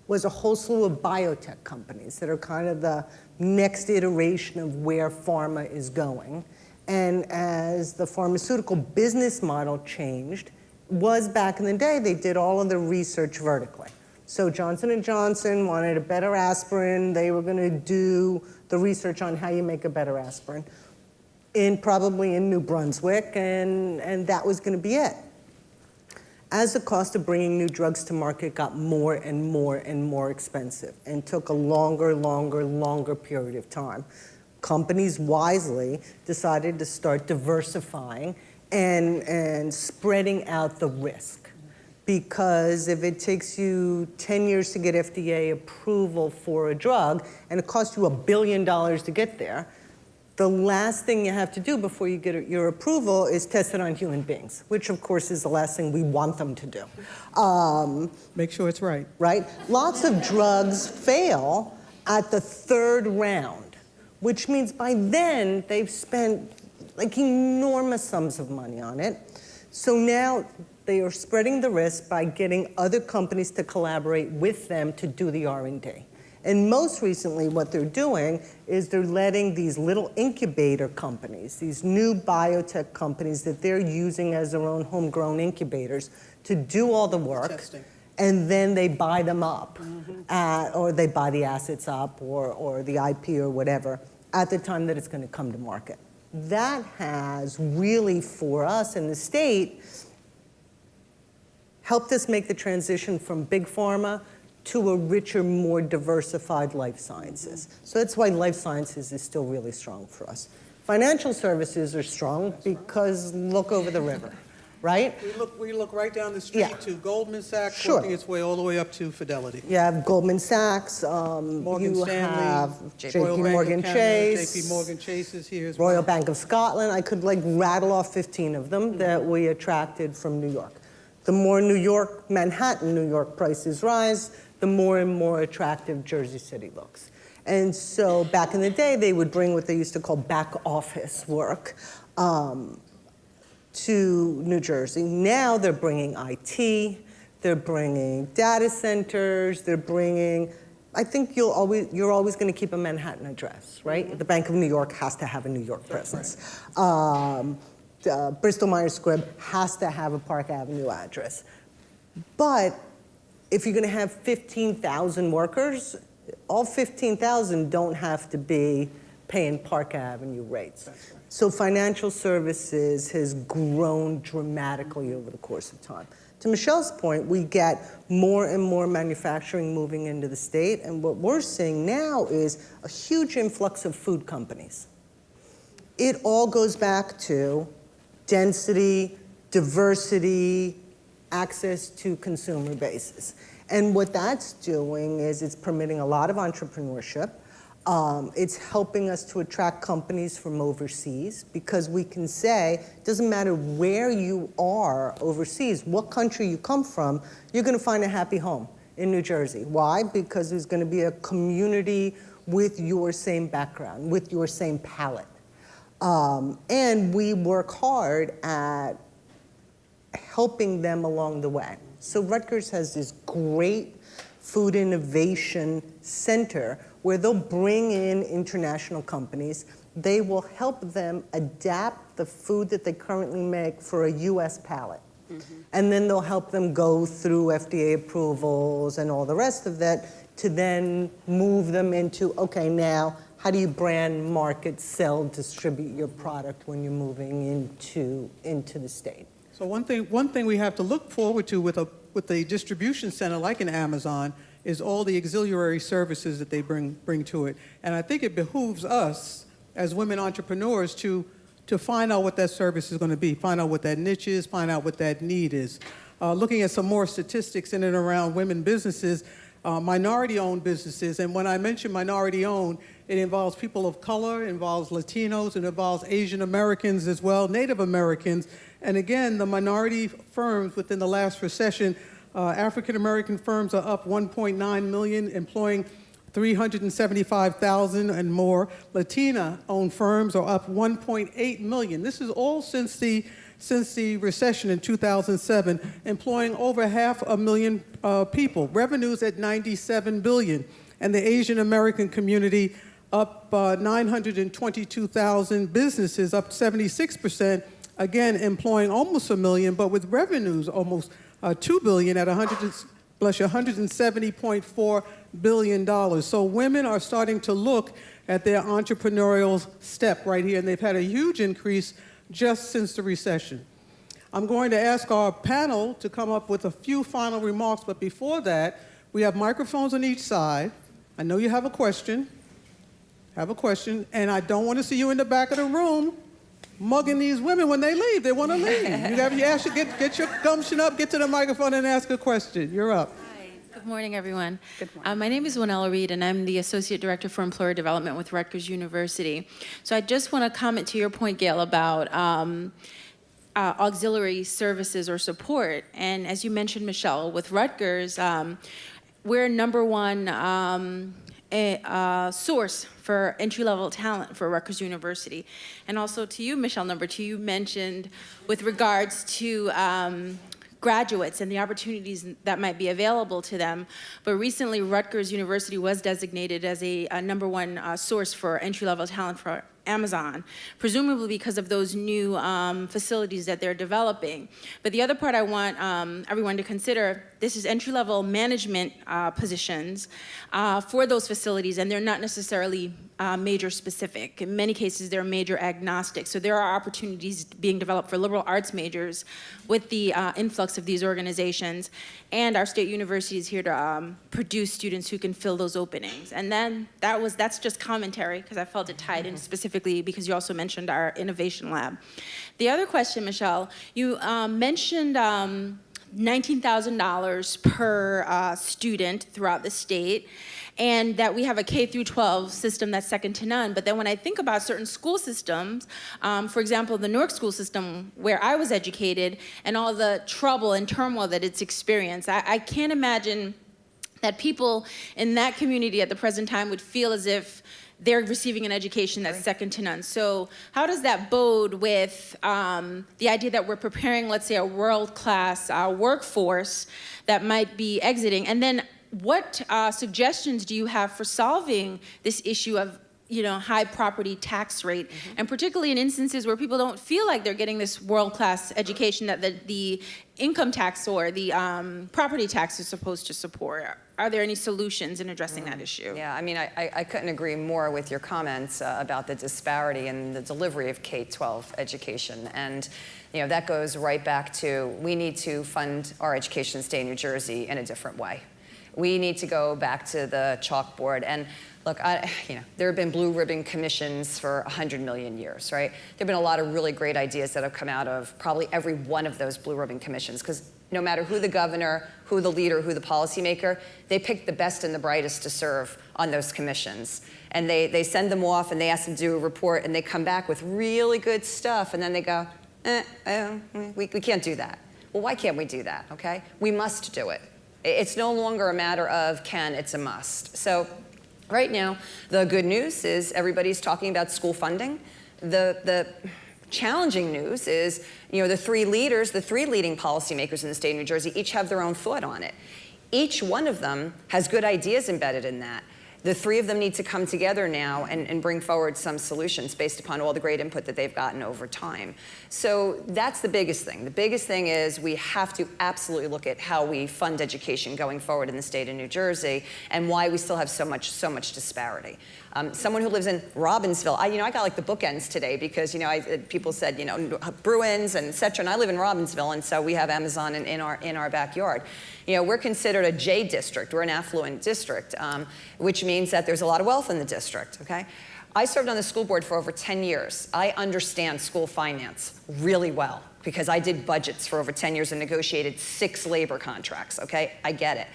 was a whole slew of biotech companies that are kind of the next iteration of where pharma is going. And as the pharmaceutical business model changed, was back in the day, they did all of the research vertically. So Johnson & Johnson wanted a better aspirin. They were going to do the research on how you make a better aspirin, probably in New Brunswick, and that was going to be it. As the cost of bringing new drugs to market got more and more and more expensive and took a longer period of time, companies wisely decided to start diversifying and spreading out the risk. Because if it takes you 10 years to get FDA approval for a drug and it costs you $1 billion to get there, The last thing you have to do before you get your approval is test it on human beings, which of course is the last thing we want them to do. Make sure it's right. Right? Lots of drugs fail at the third round, which means by then they've spent like enormous sums of money on it. So now they are spreading the risk by getting other companies to collaborate with them to do the R&D. And most recently, what they're doing is they're letting these little incubator companies, these new biotech companies that they're using as their own homegrown incubators to do all the work. Testing. And then they buy them up, or they buy the assets up, or the IP or whatever, at the time that it's going to come to market. That has really, for us in the state, helped us make the transition from big pharma to a richer, more diversified life sciences. So that's why life sciences is still really strong for us. Financial services are strong because look over the river, right? We look right down the street Yeah. to Goldman Sachs, Sure. working its way all the way up to Fidelity. You have Goldman Sachs, Morgan you Stanley, have Royal JP Bank Morgan of Canada, Chase, JP Morgan Chase is here as well. Royal Bank of Scotland. I could like rattle off 15 of them that we attracted from New York. The more Manhattan, New York prices rise, the more and more attractive Jersey City looks. And so back in the day, they would bring what they used to call back office work to New Jersey. Now they're bringing IT, they're bringing data centers, they're bringing, I think you're always going to keep a Manhattan address, right? The Bank of New York has to have a New York presence. Bristol Myers Squibb has to have a Park Avenue address. But if you're going to have 15,000 workers, all 15,000 don't have to be paying Park Avenue rates. That's right. So financial services has grown dramatically over the course of time. To Michele's point, we get more and more manufacturing moving into the state, and what we're seeing now is a huge influx of food companies. It all goes back to density, diversity, access to consumer bases. And what that's doing is it's permitting a lot of entrepreneurship. It's helping us to attract companies from overseas because we can say, it doesn't matter where you are overseas, what country you come from, you're going to find a happy home in New Jersey. Why? Because there's going to be a community with your same background, with your same palate. And we work hard at helping them along the way. So Rutgers has this great food innovation center where they'll bring in international companies. They will help them adapt the food that they currently make for a US palate. And then they'll help them go through FDA approvals and all the rest of that to then move them into, okay, now how do you brand, market, sell, distribute your product when you're moving into the state? So one thing we have to look forward to with a distribution center like an Amazon is all the auxiliary services that they bring to it. And I think it behooves us as women entrepreneurs to find out what that service is going to be, find out what that niche is, find out what that need is. Looking at some more statistics in and around women businesses, minority-owned businesses, and when I mention minority-owned, it involves people of color, it involves Latinos, it involves Asian Americans as well, Native Americans, and again, the minority firms within the last recession, African American firms are up 1.9 million, employing 375,000 and more. Latina-owned firms are up 1.8 million. This is all since the recession in 2007, employing over 500,000 people. Revenues at $97 billion, and the Asian American community up 922,000 businesses, up 76%. Again, employing almost 1 million, but with revenues almost $2 billion at $170.4 billion. So women are starting to look at their entrepreneurial step right here, and they've had a huge increase just since the recession. I'm going to ask our panel to come up with a few final remarks, but before that, we have microphones on each side. I know you have a question, and I don't want to see you in the back of the room mugging these women when they leave. They want to leave. Get your gumption up, get to the microphone and ask a question. You're up. Hi, good Good morning, everyone. Good morning. My name is Winella Reed, and I'm the Associate Director for Employer Development with Rutgers University. So I just want to comment to your point, Gail, about auxiliary services or support. And as you mentioned, Michele, with Rutgers, we're #1 source for entry-level talent for Rutgers University. And also to you, Michele, #2, you mentioned with regards to graduates and the opportunities that might be available to them. But recently, Rutgers University was designated as a #1 source for entry-level talent for Amazon, presumably because of those new facilities that they're developing. But the other part I want everyone to consider, this is entry-level management positions for those facilities, and they're not necessarily major specific. In many cases, they're major agnostic. So there are opportunities being developed for liberal arts majors with the influx of these organizations. And our state university is here to produce students who can fill those openings. And then that's just commentary, because I felt it tied in specifically because you also mentioned our innovation lab. The other question, Michele, you mentioned $19,000 per student throughout the state, and that we have a K through 12 system that's second to none. But then when I think about certain school systems, for example, the Newark school system where I was educated and all the trouble and turmoil that it's experienced, I can't imagine that people in that community at the present time would feel as if they're receiving an education that's second to none. So how does that bode with the idea that we're preparing, let's say, a world-class workforce that might be exiting? And then what suggestions do you have for solving this issue of high property tax rate, and particularly in instances where people don't feel like they're getting this world-class education that the income tax or the property tax is supposed to support? Are there any solutions in addressing that issue? Yeah, I mean, I couldn't agree more with your comments about the disparity in the delivery of K-12 education. And that goes right back to, we need to fund our education in the state of New Jersey in a different way. We need to go back to the chalkboard. And look, there have been blue ribbon commissions for 100 million years, right? There have been a lot of really great ideas that have come out of probably every one of those blue ribbon commissions, because no matter who the governor, who the leader, who the policymaker, they pick the best and the brightest to serve on those commissions. And they send them off and they ask them to do a report, and they come back with really good stuff, and then they go, we can't do that. Well, why can't we do that, okay? We must do it. It's no longer a matter of can, it's a must. So right now, the good news is everybody's talking about school funding. The challenging news is, the three leading policymakers in the state of New Jersey each have their own thought on it. Each one of them has good ideas embedded in that. The three of them need to come together now and bring forward some solutions based upon all the great input that they've gotten over time. So that's the biggest thing. The biggest thing is we have to absolutely look at how we fund education going forward in the state of New Jersey and why we still have so much disparity. Someone who lives in Robbinsville, I got like the bookends today because people said Bruins and et cetera, and I live in Robbinsville, and so we have Amazon in our backyard. We're considered a J district. We're an affluent district, which means that there's a lot of wealth in the district. Okay, I served on the school board for over 10 years. I understand school finance really well because I did budgets for over 10 years and negotiated 6 labor contracts. Okay, I get it.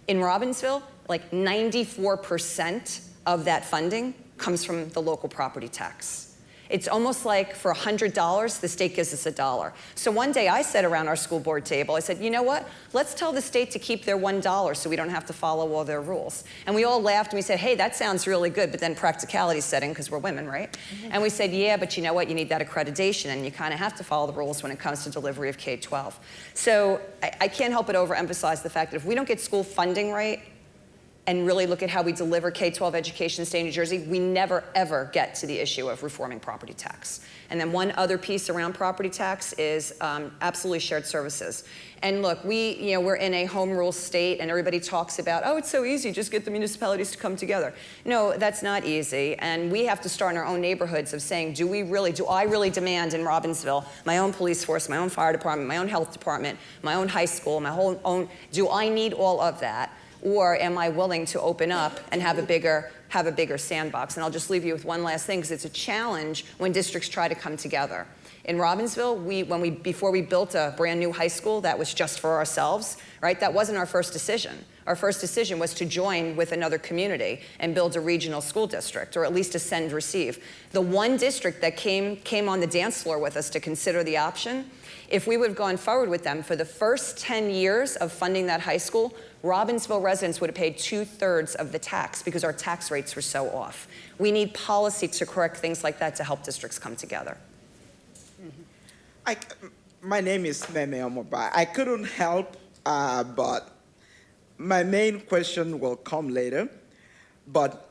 In Robbinsville, like 94% of that funding comes from the local property tax. It's almost like for $100, the state gives us $1. So one day I sat around our school board table, I said, you know what? Let's tell the state to keep their $1 so we don't have to follow all their rules. And we all laughed and we said, hey, that sounds really good, but then practicality set in because we're women, right? Mm-hmm. And we said, yeah, but you know what? You need that accreditation and you kind of have to follow the rules when it comes to delivery of K-12. So I can't help but overemphasize the fact that if we don't get school funding right, and really look at how we deliver K-12 education in the state of New Jersey, we never, ever get to the issue of reforming property tax. And then one other piece around property tax is absolutely shared services. And look, we're in a home rule state, and everybody talks about, oh, it's so easy, just get the municipalities to come together. No, that's not easy. And we have to start in our own neighborhoods of saying, do I really demand in Robbinsville my own police force, my own fire department, my own health department, my own high school, my whole own, do I need all of that? Or am I willing to open up and have a bigger sandbox? And I'll just leave you with one last thing, because it's a challenge when districts try to come together. In Robbinsville, before we built a brand new high school that was just for ourselves, right? That wasn't our first decision. our first decision was to join with another community and build a regional school district, or at least a send receive. The one district that came on the dance floor with us to consider the option, if we would have gone forward with them for the first 10 years of funding that high school, Robbinsville residents would have paid 2/3 of the tax because our tax rates were so off. We need policy to correct things like that to help districts come together. My name is Meme Omoba. I couldn't help, but my main question will come later. But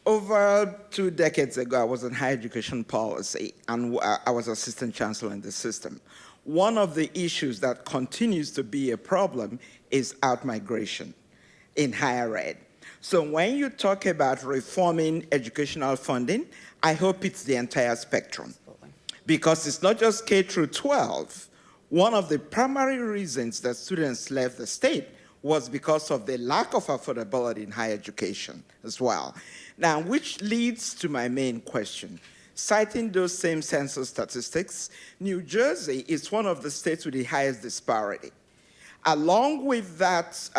over 2 decades ago, I was in higher education policy, and I was assistant chancellor in the system. One of the issues that continues to be a problem is out-migration in higher ed. So when you talk about reforming educational funding, I hope it's the entire spectrum. Because it's not just K through 12. One of the primary reasons that students left the state was because of the lack of affordability in higher education as well. Now, which leads to my main question. Citing those same census statistics, New Jersey is one of the states with the highest disparity. Along with that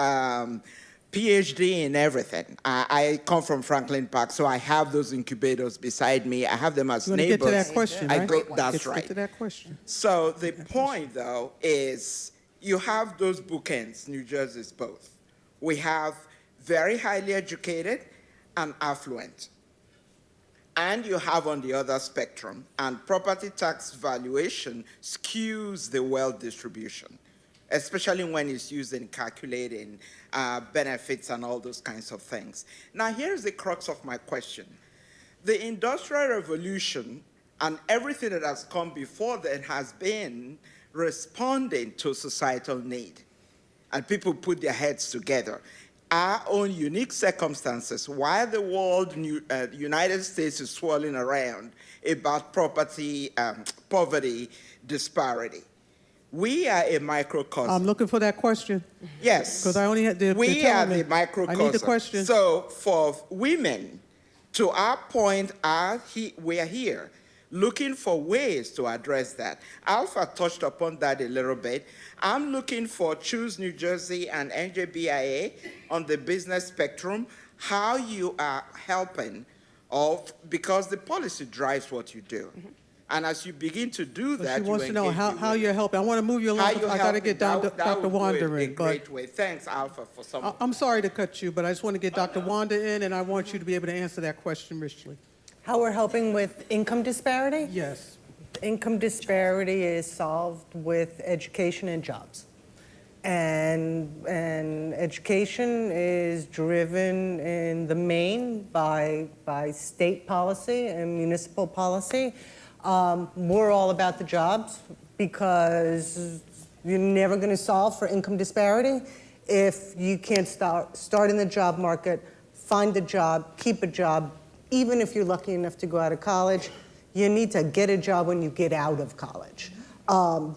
PhD in everything, I come from Franklin Park, so I have those incubators beside me. I have them as You want to neighbors. get to that question, right? That's right. Get to that question. So the point, though, is you have those bookends, New Jersey's both. We have very highly educated and affluent. And you have on the other spectrum, and property tax valuation skews the wealth distribution, especially when it's used in calculating benefits and all those kinds of things. Now, here's the crux of my question. The Industrial Revolution and everything that has come before then has been responding to societal need. And people put their heads together. Our own unique circumstances, while the world, United States is swirling around about poverty disparity. We are a microcosm. I'm looking for that question. Yes. Because I only had the We are the microcosm. I need the question. So for women, to our point, we are here looking for ways to address that. Alfa touched upon that a little bit. I'm looking for Choose New Jersey and NJBIA on the business spectrum, how you are helping, because the policy drives what you do. Mm-hmm. And as you begin to do that, she wants to know how you're helping. I want to move you along. I got to get Dr. Wanda in. Great way. Thanks, Alfa, for some. I'm sorry to cut you, but I just want to get Dr. Wanda in, and I want you to be able to answer that question richly. How we're helping with income disparity? Yes. Income disparity is solved with education and jobs. And education is driven in the main by state policy and municipal policy. We're all about the jobs because you're never going to solve for income disparity if you can't start in the job market, find a job, keep a job. Even if you're lucky enough to go out of college, you need to get a job when you get out of college.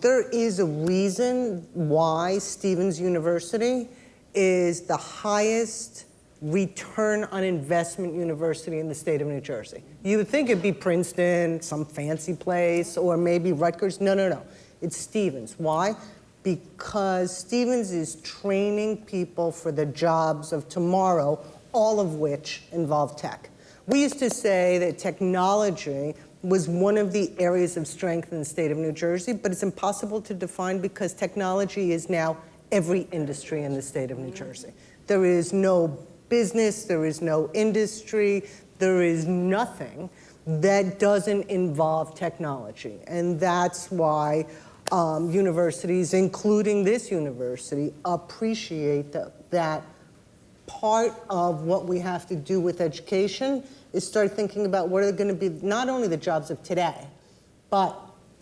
There is a reason why Stevens University is the highest return on investment university in the state of New Jersey. You would think it'd be Princeton, some fancy place, or maybe Rutgers. No. It's Stevens. Why? Because Stevens is training people for the jobs of tomorrow, all of which involve tech. We used to say that technology was one of the areas of strength in the state of New Jersey, but it's impossible to define because technology is now every industry in the state of New Jersey. There is no business, there is no industry, there is nothing that doesn't involve technology. And that's why universities, including this university, appreciate that part of what we have to do with education is start thinking about what are going to be not only the jobs of today, but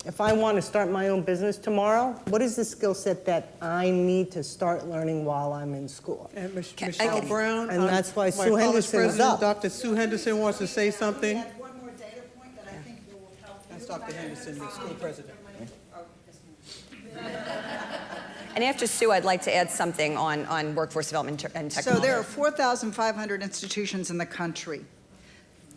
if I want to start my own business tomorrow, what is the skill set that I need to start learning while I'm in school? And Michele Brown, and that's why my Sue Henderson is up. Dr. Sue Henderson wants to say something. Add one more data point that I think will help you. That's Dr. Henderson, the school president. And after Sue, I'd like to add something on workforce development and technology. So there are 4,500 institutions in the country.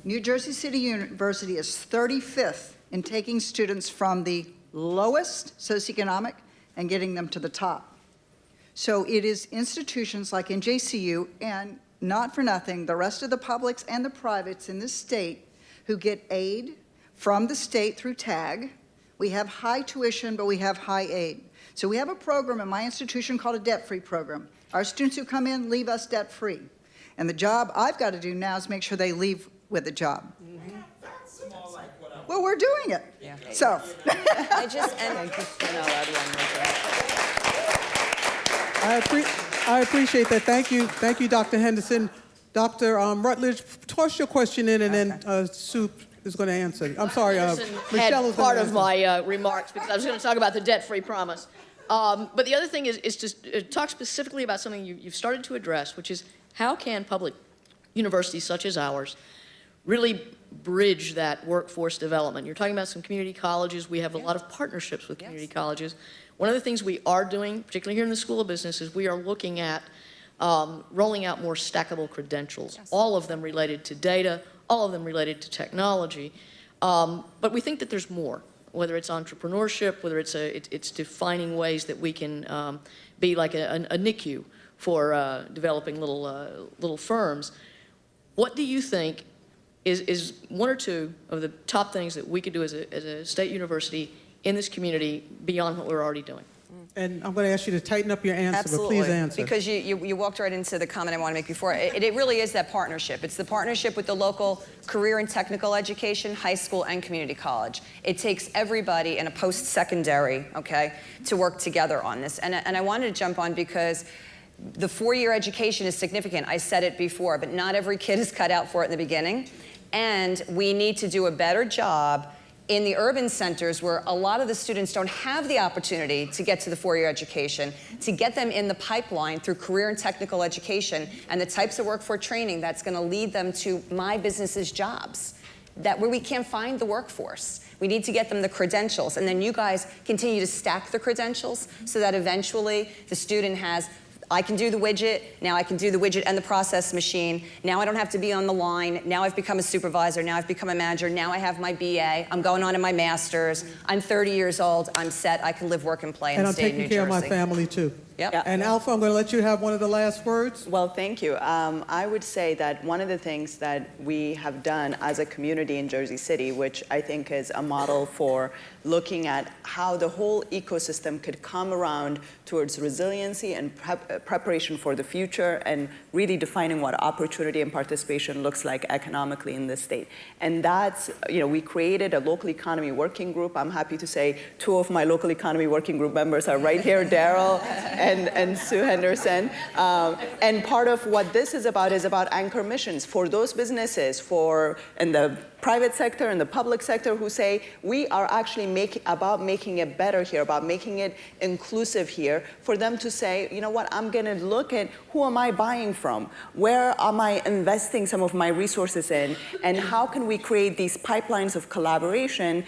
New Jersey City University is 35th in taking students from the lowest socioeconomic and getting them to the top. So it is institutions like NJCU, and not for nothing, the rest of the publics and the privates in this state who get aid from the state through TAG. We have high tuition, but we have high aid. So we have a program in my institution called a debt-free program. Our students who come in leave us debt-free. And the job I've got to do now is make sure they leave with a job. Well, we're doing it. Yeah. So. I just, and I appreciate that. Thank you, Dr. Henderson. Dr. Rutledge, toss your question in, and then Sue is going to answer. I'm sorry, Michele is part of my remarks because I was going to talk about the debt-free promise. But the other thing is to talk specifically about something you've started to address, which is how can public universities such as ours really bridge that workforce development? You're talking about some community colleges. We have a lot of partnerships with community colleges. One of the things we are doing, particularly here in the School of Business, is we are looking at rolling out more stackable credentials, all of them related to data, all of them related to technology. But we think that there's more, whether it's entrepreneurship, whether it's defining ways that we can be like a NICU for developing little firms. What do you think is one or two of the top things that we could do as a state university in this community beyond what we're already doing? And I'm going to ask you to tighten up your answer, absolutely, but please answer. because you walked right into the comment I want to make before. It really is that partnership. It's the partnership with the local career and technical education, high school, and community college. It takes everybody in a post-secondary, okay, to work together on this. And I wanted to jump on because the four-year education is significant. I said it before, but not every kid is cut out for it in the beginning. And we need to do a better job in the urban centers where a lot of the students don't have the opportunity to get to the four-year education, to get them in the pipeline through career and technical education and the types of workforce training that's going to lead them to my business's jobs, that where we can't find the workforce. We need to get them the credentials, and then you guys continue to stack the credentials so that eventually the student has, I can do the widget, now I can do the widget and the process machine, now I don't have to be on the line, now I've become a supervisor, now I've become a manager, now I have my BA, I'm going on to my master's, I'm 30 years old, I'm set, I can live, work, and play in the state of New Jersey. And I'm taking care of my family too. Yep. And Alfa, I'm going to let you have one of the last words. Well, thank you. I would say that one of the things that we have done as a community in Jersey City, which I think is a model for looking at how the whole ecosystem could come around towards resiliency and preparation for the future, and really defining what opportunity and participation looks like economically in this state. And that's, we created a local economy working group. I'm happy to say two of my local economy working group members are right here, Daryl and Sue Henderson. And part of what this is about anchor missions for those businesses, in the private sector and the public sector, who say, we are actually about making it better here, about making it inclusive here, for them to say, you know what, I'm going to look at who am I buying from? Where am I investing some of my resources in? And how can we create these pipelines of collaboration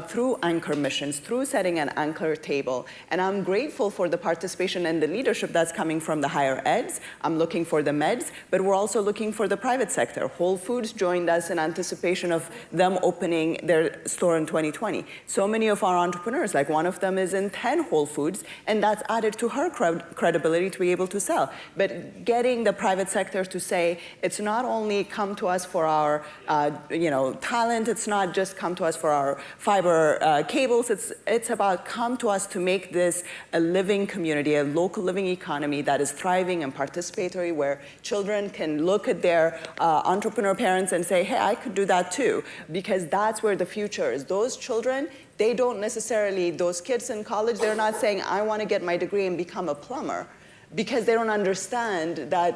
through anchor missions, through setting an anchor table? And I'm grateful for the participation and the leadership that's coming from the higher eds. I'm looking for the meds, but we're also looking for the private sector. Whole Foods joined us in anticipation of them opening their store in 2020. So many of our entrepreneurs, like one of them is in 10 Whole Foods, and that's added to her credibility to be able to sell. But getting the private sector to say, it's not only come to us for our talent, it's not just come to us for our fiber cables, it's about come to us to make this a living community, a local living economy that is thriving and participatory, where children can look at their entrepreneur parents and say, hey, I could do that too. Because that's where the future is. Those children, they don't necessarily, those kids in college, they're not saying, I want to get my degree and become a plumber, because they don't understand that,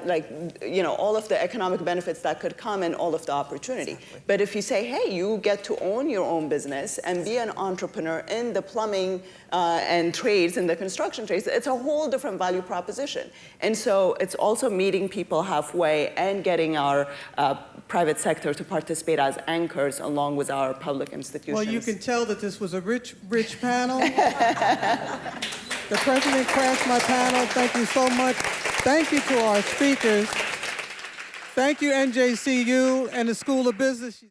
all of the economic benefits that could come and all of the opportunity. Exactly. But if you say, hey, you get to own your own business and be an entrepreneur in the plumbing and trades and the construction trades, it's a whole different value proposition. And so it's also meeting people halfway and getting our private sector to participate as anchors along with our public institutions. Well, you can tell that this was a rich panel. The president crashed my panel. Thank you so much. Thank you to our speakers. Thank you, NJCU and the School of Business.